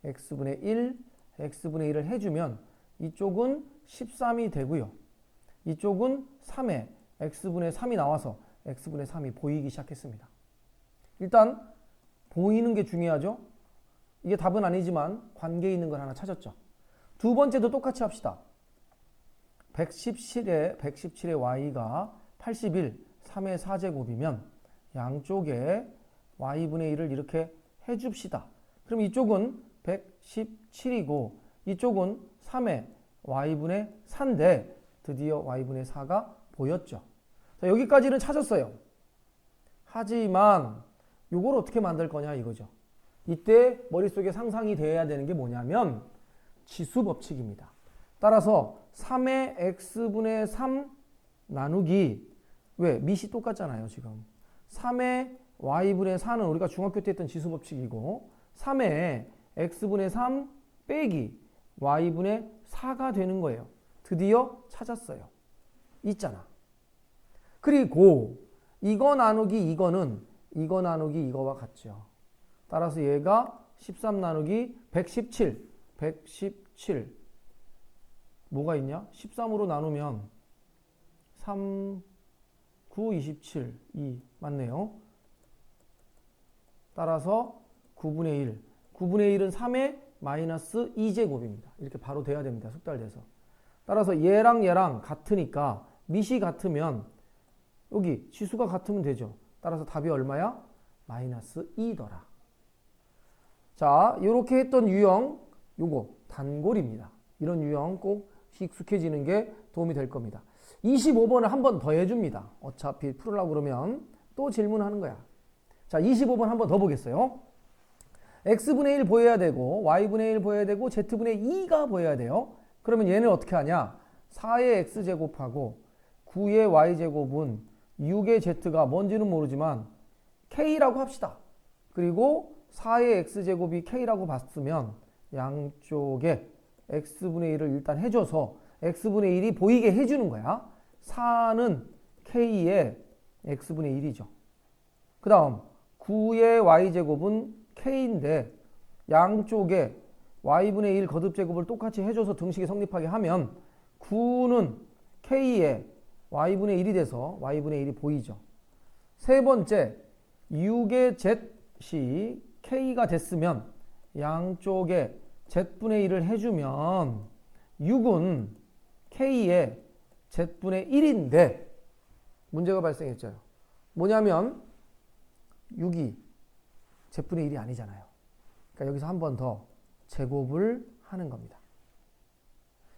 x분의 1, x분의 1을 해주면 이쪽은 13이 되고요. 이쪽은 3에 x분의 3이 나와서 x분의 3이 보이기 시작했습니다. 일단 보이는 게 중요하죠. 이게 답은 아니지만 관계 있는 걸 하나 찾았죠. 두 번째도 똑같이 합시다. 117의 y가 81, 3의 4제곱이면 양쪽에 y분의 1을 이렇게 해줍시다. 그럼 이쪽은 117이고 이쪽은 3의 y분의 4인데 드디어 y분의 4가 보였죠. 자, 여기까지는 찾았어요. 하지만 이걸 어떻게 만들 거냐 이거죠. 이때 머릿속에 상상이 되어야 되는 게 뭐냐면 지수법칙입니다. 따라서 3의 x분의 3 나누기 왜? 밑이 똑같잖아요 지금. 3의 y분의 4는 우리가 중학교 때 했던 지수법칙이고 3의 x분의 3 빼기 y분의 4가 되는 거예요. 드디어 찾았어요. 있잖아. 그리고 이거 나누기 이거는 이거 나누기 이거와 같죠. 따라서 얘가 13 나누기 117 뭐가 있냐? 13으로 나누면 3, 9, 27, 2 맞네요. 따라서 9분의 1 9분의 1은 3의 마이너스 2제곱입니다. 이렇게 바로 돼야 됩니다. 숙달돼서. 따라서 얘랑 얘랑 같으니까 밑이 같으면 여기 지수가 같으면 되죠. 따라서 답이 얼마야? 마이너스 2더라. 자, 이렇게 했던 유형 요거 단골입니다. 이런 유형 꼭 익숙해지는 게 도움이 될 겁니다. 25번을 한 번 더 해줍니다. 어차피 풀으려고 그러면 또 질문하는 거야. 자, 25번 한 번 더 보겠어요. x분의 1 보여야 되고 y분의 1 보여야 되고 z분의 2가 보여야 돼요. 그러면 얘는 어떻게 하냐? 4의 x제곱하고 9의 y제곱은 6의 z가 뭔지는 모르지만 k라고 합시다. 그리고 4의 x제곱이 k라고 봤으면 양쪽에 x분의 1을 일단 해줘서 x분의 1이 보이게 해주는 거야. 4는 k의 x분의 1이죠. 그 다음 9의 y제곱은 k인데 양쪽에 y분의 1 거듭제곱을 똑같이 해줘서 등식이 성립하게 하면 9는 k의 y분의 1이 돼서 y분의 1이 보이죠. 세 번째 6의 z이 k가 됐으면 양쪽에 z분의 1을 해주면 6은 k의 z분의 1인데 문제가 발생했죠. 뭐냐면 6이 z분의 1이 아니잖아요. 그러니까 여기서 한 번 더 제곱을 하는 겁니다.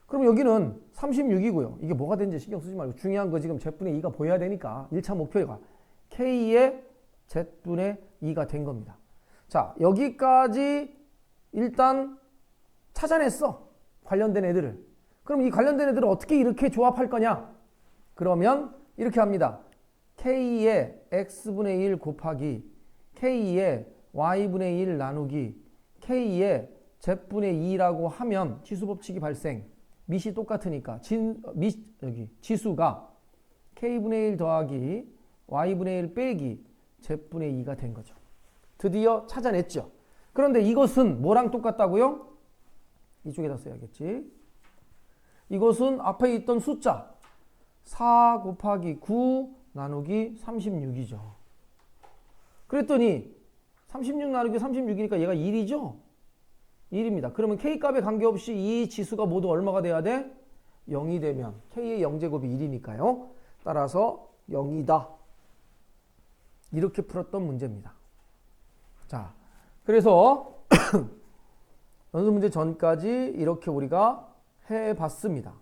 그럼 여기는 36이고요. 이게 뭐가 되는지 신경 쓰지 말고 중요한 거 지금 z분의 2가 보여야 되니까 1차 목표가 k의 z분의 2가 된 겁니다. 자, 여기까지 일단 찾아냈어. 관련된 애들을. 그럼 이 관련된 애들을 어떻게 이렇게 조합할 거냐? 그러면 이렇게 합니다. k의 x분의 1 곱하기 k의 y분의 1 나누기 k의 z분의 2라고 하면 지수법칙이 발생. 밑이 똑같으니까 여기 지수가 k분의 1 더하기 y분의 1 빼기 z분의 2가 된 거죠. 드디어 찾아냈죠. 그런데 이것은 뭐랑 똑같다고요? 이쪽에다 써야겠지. 이것은 앞에 있던 숫자 4 곱하기 9 나누기 36이죠. 그랬더니 36 나누기 36이니까 얘가 1이죠? 1입니다. 그러면 K값에 관계없이 이 지수가 모두 얼마가 돼야 돼? 0이 되면 K의 0제곱이 1이니까요. 따라서 0이다. 이렇게 풀었던 문제입니다. 자, 그래서 연습문제 전까지 이렇게 우리가 해봤습니다.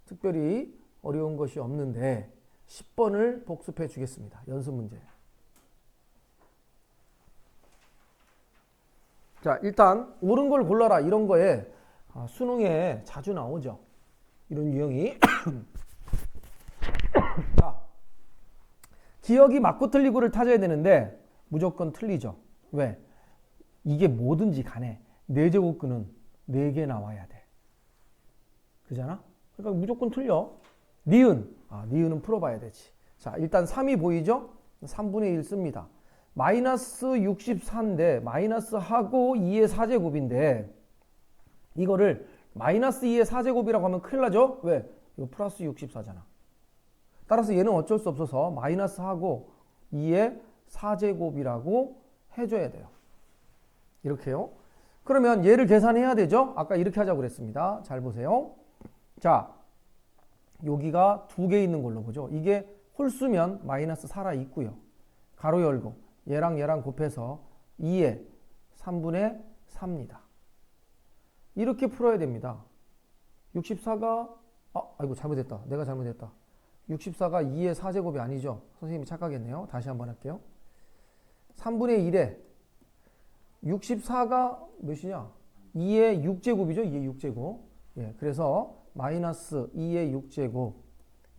특별히 어려운 것이 없는데 10번을 복습해 주겠습니다. 연습문제. 자, 일단 옳은 걸 골라라 이런 거에 수능에 자주 나오죠. 이런 유형이. 자, 기억이 맞고 틀리고를 따져야 되는데 무조건 틀리죠. 왜? 이게 뭐든지 간에 4제곱근은 4개 나와야 돼. 그잖아? 그러니까 무조건 틀려. 니은. 니은은 풀어봐야 되지. 자, 일단 3이 보이죠? 3분의 1 씁니다. 마이너스 64인데 마이너스 하고 2의 4제곱인데 이거를 마이너스 2의 4제곱이라고 하면 큰일 나죠? 왜? 이거 플러스 64잖아. 따라서 얘는 어쩔 수 없어서 마이너스 하고 2의 4제곱이라고 해줘야 돼요. 이렇게요. 그러면 얘를 계산해야 되죠? 아까 이렇게 하자고 그랬습니다. 잘 보세요. 자, 여기가 2개 있는 걸로 보죠. 이게 홀수면 마이너스 살아 있고요. 가로 열고 얘랑 얘랑 곱해서 2의 3분의 3입니다. 이렇게 풀어야 됩니다. 64가 아이고 잘못했다. 내가 잘못했다. 64가 2의 4제곱이 아니죠. 선생님이 착각했네요. 다시 한번 할게요. 3분의 1에 64가 몇이냐? 2의 6제곱이죠. 2의 6제곱. 예, 그래서 마이너스 2의 6제곱.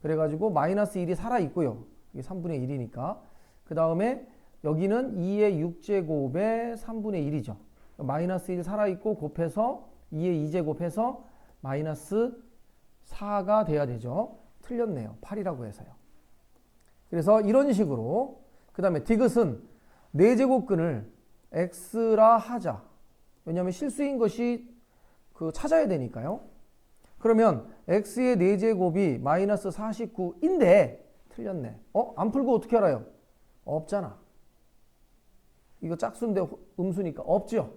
그래가지고 마이너스 1이 살아있고요. 이게 3분의 1이니까. 그 다음에 여기는 2의 6제곱에 3분의 1이죠. 마이너스 1 살아있고 곱해서 2의 2제곱 해서 마이너스 4가 돼야 되죠. 틀렸네요. 8이라고 해서요. 그래서 이런 식으로 그 다음에 디귿은 4제곱근을 x라 하자. 왜냐하면 실수인 것이 찾아야 되니까요. 그러면 x의 4제곱이 마이너스 49인데 틀렸네. 안 풀고 어떻게 알아요? 없잖아. 이거 짝수인데 음수니까 없죠.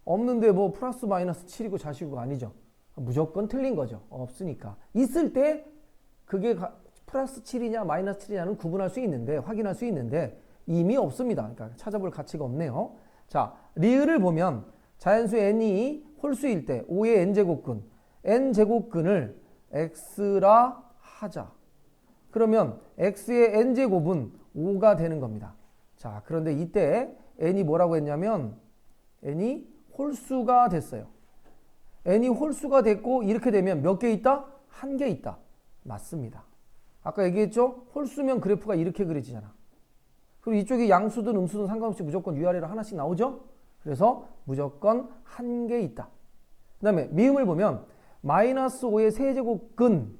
없는데 뭐 플러스 마이너스 7이고 자시고 아니죠. 무조건 틀린 거죠. 없으니까. 있을 때 그게 플러스 7이냐 마이너스 7이냐는 구분할 수 있는데 확인할 수 있는데 이미 없습니다. 그러니까 찾아볼 가치가 없네요. 자, 리을을 보면 자연수 n이 홀수일 때 5의 n제곱근 n제곱근을 x라 하자. 그러면 x의 n제곱은 5가 되는 겁니다. 자, 그런데 이때 n이 뭐라고 했냐면 n이 홀수가 됐어요. n이 홀수가 됐고 이렇게 되면 몇 개 있다? 1개 있다. 맞습니다. 아까 얘기했죠? 홀수면 그래프가 이렇게 그려지잖아. 그리고 이쪽에 양수든 음수든 상관없이 무조건 위아래로 하나씩 나오죠? 그래서 무조건 1개 있다. 그 다음에 미음을 보면 마이너스 5의 세제곱근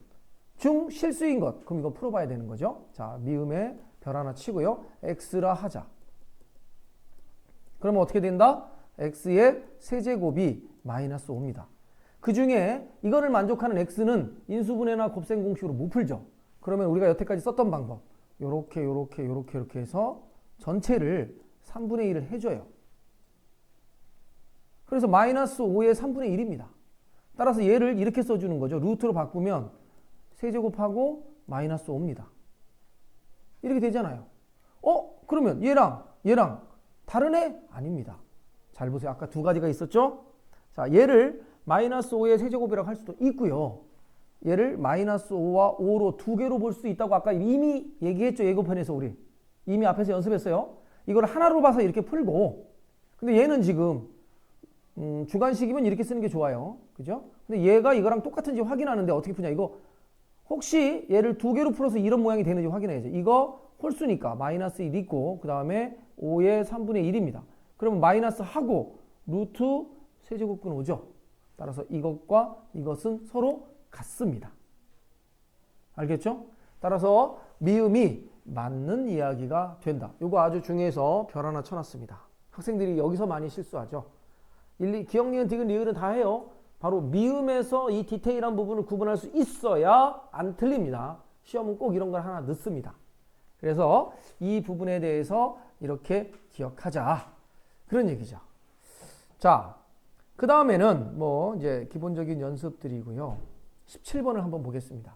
중 실수인 것. 그럼 이거 풀어봐야 되는 거죠. 자, 미음에 별 하나 치고요. x라 하자. 그러면 어떻게 된다? x의 세제곱이 마이너스 5입니다. 그 중에 이거를 만족하는 x는 인수분해나 곱셈 공식으로 못 풀죠. 그러면 우리가 여태까지 썼던 방법 요렇게 해서 전체를 3분의 1을 해줘요. 그래서 마이너스 5의 3분의 1입니다. 따라서 얘를 이렇게 써주는 거죠. 루트로 바꾸면 세제곱하고 마이너스 5입니다. 이렇게 되잖아요. 그러면 얘랑 다른 애? 아닙니다. 잘 보세요. 아까 두 가지가 있었죠? 자, 얘를 마이너스 5의 세제곱이라고 할 수도 있고요. 얘를 마이너스 5와 5로 두 개로 볼 수 있다고 아까 이미 얘기했죠. 예고편에서 우리. 이미 앞에서 연습했어요. 이걸 하나로 봐서 이렇게 풀고 근데 얘는 지금 주관식이면 이렇게 쓰는 게 좋아요. 그죠? 근데 얘가 이거랑 똑같은지 확인하는데 어떻게 푸냐. 이거 혹시 얘를 두 개로 풀어서 이런 모양이 되는지 확인해야죠. 이거 홀수니까 마이너스 1 있고 그 다음에 5의 3분의 1입니다. 그러면 마이너스 하고 루트 세제곱근 5죠. 따라서 이것과 이것은 서로 같습니다. 알겠죠? 따라서 미음이 맞는 이야기가 된다. 이거 아주 중요해서 별 하나 쳐놨습니다. 학생들이 여기서 많이 실수하죠. 기억, 니은, 디귿, 리을은 다 해요. 바로 미음에서 이 디테일한 부분을 구분할 수 있어야 안 틀립니다. 시험은 꼭 이런 걸 하나 넣습니다. 그래서 이 부분에 대해서 이렇게 기억하자. 그런 얘기죠. 자, 그 다음에는 뭐 이제 기본적인 연습들이고요. 17번을 한번 보겠습니다.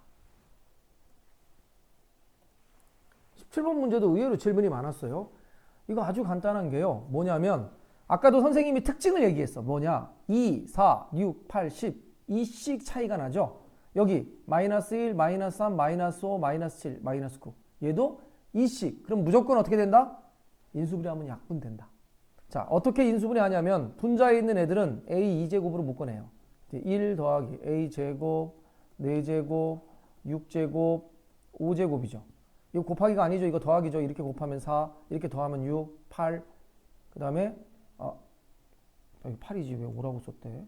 17번 문제도 의외로 질문이 많았어요. 이거 아주 간단한 게요. 뭐냐면 아까도 선생님이 특징을 얘기했어. 뭐냐? 2, 4, 6, 8, 10 2씩 차이가 나죠. 여기 마이너스 1, 마이너스 3, 마이너스 5, 마이너스 7, 마이너스 9 얘도 2씩. 그럼 무조건 어떻게 된다? 인수분해하면 약분된다. 자, 어떻게 인수분해하냐면 분자에 있는 애들은 a 2제곱으로 묶어내요. 1 더하기 a제곱, 4제곱, 6제곱, 5제곱이죠. 이거 곱하기가 아니죠. 이거 더하기죠. 이렇게 곱하면 4, 이렇게 더하면 6, 8. 그 다음에 여기 8이지 왜 5라고 썼대?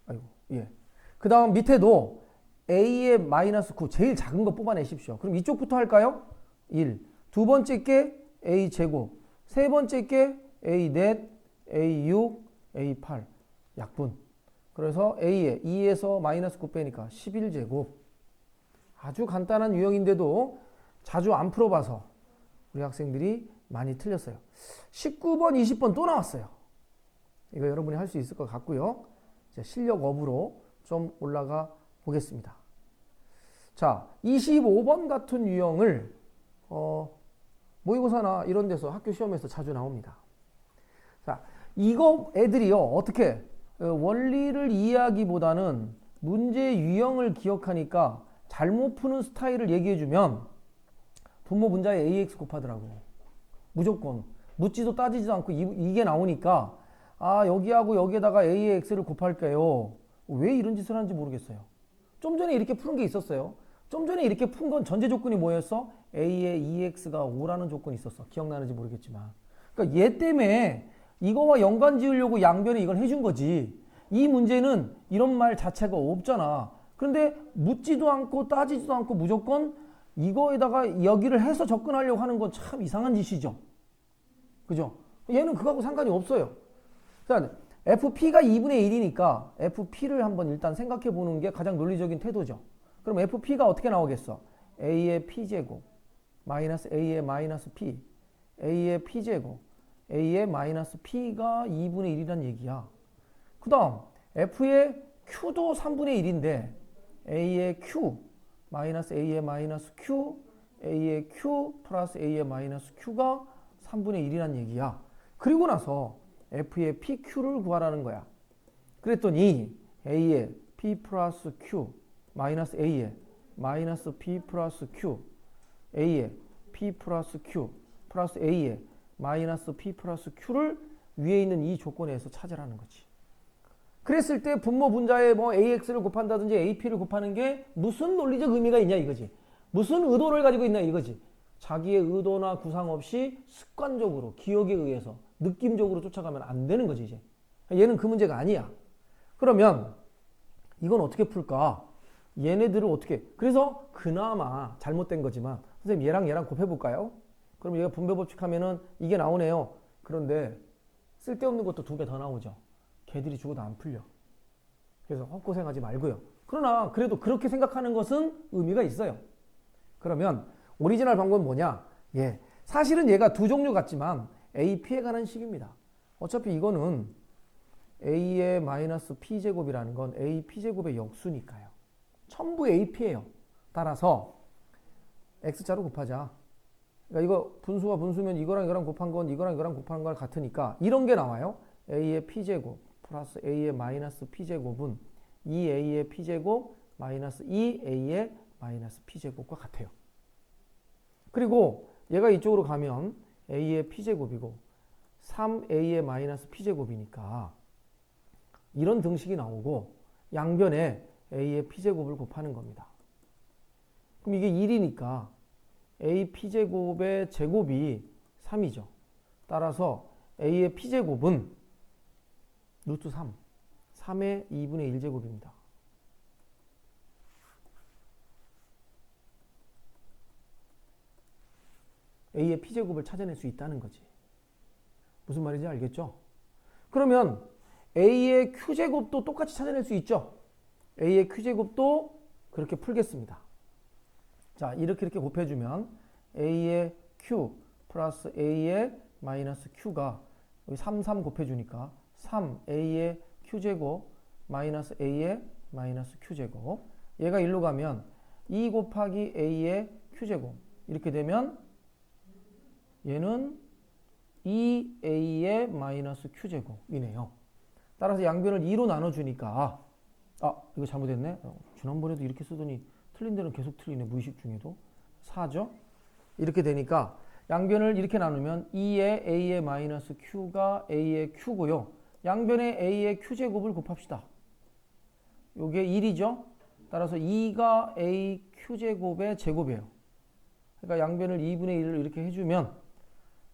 아이고, 예. 그 다음 밑에도 a의 마이너스 9 제일 작은 거 뽑아내십시오. 그럼 이쪽부터 할까요? 1. 두 번째 게 a 제곱, 세 번째 게 a 넷, a 6, a 8 약분. 그래서 a에 2에서 마이너스 9 빼니까 11제곱. 아주 간단한 유형인데도 자주 안 풀어봐서 우리 학생들이 많이 틀렸어요. 19번, 20번 또 나왔어요. 이거 여러분이 할 수 있을 것 같고요. 이제 실력 업으로 좀 올라가 보겠습니다. 자, 25번 같은 유형을 모의고사나 이런 데서 학교 시험에서 자주 나옵니다. 자, 이거 애들이요. 어떻게 원리를 이해하기보다는 문제 유형을 기억하니까 잘못 푸는 스타일을 얘기해주면 분모 분자에 ax 곱하더라고. 무조건. 묻지도 따지지도 않고 이게 나오니까 여기하고 여기에다가 a의 x를 곱할게요. 왜 이런 짓을 하는지 모르겠어요. 좀 전에 이렇게 푸는 게 있었어요. 좀 전에 이렇게 푼 건 전제 조건이 뭐였어? a의 2x가 5라는 조건이 있었어. 기억나는지 모르겠지만. 그러니까 얘 때문에 이거와 연관 지으려고 양변에 이걸 해준 거지. 이 문제는 이런 말 자체가 없잖아. 그런데 묻지도 않고 따지지도 않고 무조건 이거에다가 여기를 해서 접근하려고 하는 건 참 이상한 짓이죠. 그죠? 얘는 그거하고 상관이 없어요. 자, FP가 2분의 1이니까 FP를 한번 일단 생각해 보는 게 가장 논리적인 태도죠. 그럼 FP가 어떻게 나오겠어? A의 P제곱 마이너스 A의 마이너스 P A의 P제곱 A의 마이너스 P가 2분의 1이란 얘기야. 그 다음 F의 Q도 3분의 1인데 A의 Q 마이너스 A의 마이너스 Q A의 Q 플러스 A의 마이너스 Q가 3분의 1이란 얘기야. 그리고 나서 F의 PQ를 구하라는 거야. 그랬더니 A의 P 플러스 Q 마이너스 A의 마이너스 P 플러스 Q A의 P 플러스 Q 플러스 A의 마이너스 P 플러스 Q를 위에 있는 이 조건에서 찾으라는 거지. 그랬을 때 분모 분자에 뭐 AX를 곱한다든지 AP를 곱하는 게 무슨 논리적 의미가 있냐 이거지. 무슨 의도를 가지고 있냐 이거지. 자기의 의도나 구상 없이 습관적으로 기억에 의해서 느낌적으로 쫓아가면 안 되는 거지 이제. 얘는 그 문제가 아니야. 그러면 이건 어떻게 풀까? 얘네들을 어떻게, 그래서 그나마 잘못된 거지만 선생님 얘랑 곱해볼까요? 그럼 얘가 분배법칙 하면은 이게 나오네요. 그런데 쓸데없는 것도 2개 더 나오죠. 걔들이 죽어도 안 풀려. 그래서 헛고생하지 말고요. 그러나 그래도 그렇게 생각하는 것은 의미가 있어요. 그러면 오리지널 방법은 뭐냐? 예, 사실은 얘가 두 종류 같지만 AP에 관한 식입니다. 어차피 이거는 A의 마이너스 P제곱이라는 건 AP제곱의 역수니까요. 전부 AP예요. 따라서 X자로 곱하자. 그러니까 이거 분수와 분수면 이거랑 이거랑 곱한 건 이거랑 이거랑 곱한 거랑 같으니까 이런 게 나와요. A의 P제곱 플러스 A의 마이너스 P제곱은 2A의 P제곱 마이너스 2A의 마이너스 P제곱과 같아요. 그리고 얘가 이쪽으로 가면 A의 P제곱이고 3A의 마이너스 P제곱이니까 이런 등식이 나오고 양변에 A의 P제곱을 곱하는 겁니다. 그럼 이게 1이니까 A P제곱의 제곱이 3이죠. 따라서 A의 P제곱은 루트 3, 3의 2분의 1제곱입니다. A의 P제곱을 찾아낼 수 있다는 거지. 무슨 말인지 알겠죠? 그러면 A의 Q제곱도 똑같이 찾아낼 수 있죠? A의 Q제곱도 그렇게 풀겠습니다. 자, 이렇게 곱해주면 A의 Q 플러스 A의 마이너스 Q가 여기 3, 3 곱해주니까 3A의 Q제곱 마이너스 a의 마이너스 q제곱. 얘가 1로 가면 2 곱하기 a의 q제곱. 이렇게 되면 얘는 2a의 마이너스 q제곱이네요. 따라서 양변을 2로 나눠주니까 이거 잘못했네. 지난번에도 이렇게 쓰더니 틀린 데는 계속 틀리네. 무의식 중에도. 4죠. 이렇게 되니까 양변을 이렇게 나누면 2의 a의 마이너스 q가 a의 q고요. 양변에 a의 q제곱을 곱합시다. 요게 1이죠. 따라서 2가 a q제곱의 제곱이에요. 그러니까 양변을 2분의 1을 이렇게 해주면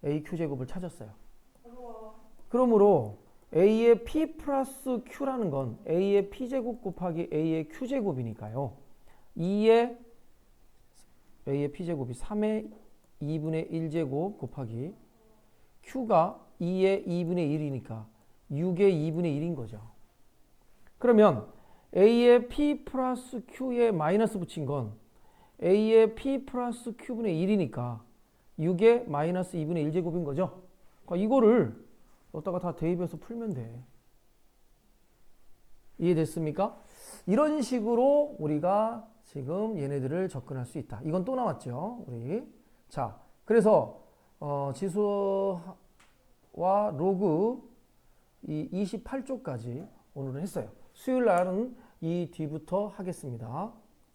a q제곱을 찾았어요. 그러므로 a의 p 플러스 q라는 건 a의 p제곱 곱하기 a의 q제곱이니까요. 2의 a의 p제곱이 3의 2분의 1제곱 곱하기 q가 2의 2분의 1이니까 6의 2분의 1인 거죠. 그러면 a의 p 플러스 q에 마이너스 붙인 건 a의 p 플러스 q분의 1이니까 6의 마이너스 2분의 1제곱인 거죠. 그러니까 이거를 여기다가 다 대입해서 풀면 돼. 이해됐습니까? 이런 식으로 우리가 지금 얘네들을 접근할 수 있다. 이건 또 나왔죠. 우리. 자, 그래서 지수와 로그 이 28쪽까지 오늘은 했어요. 수요일 날은 이 뒤부터 하겠습니다.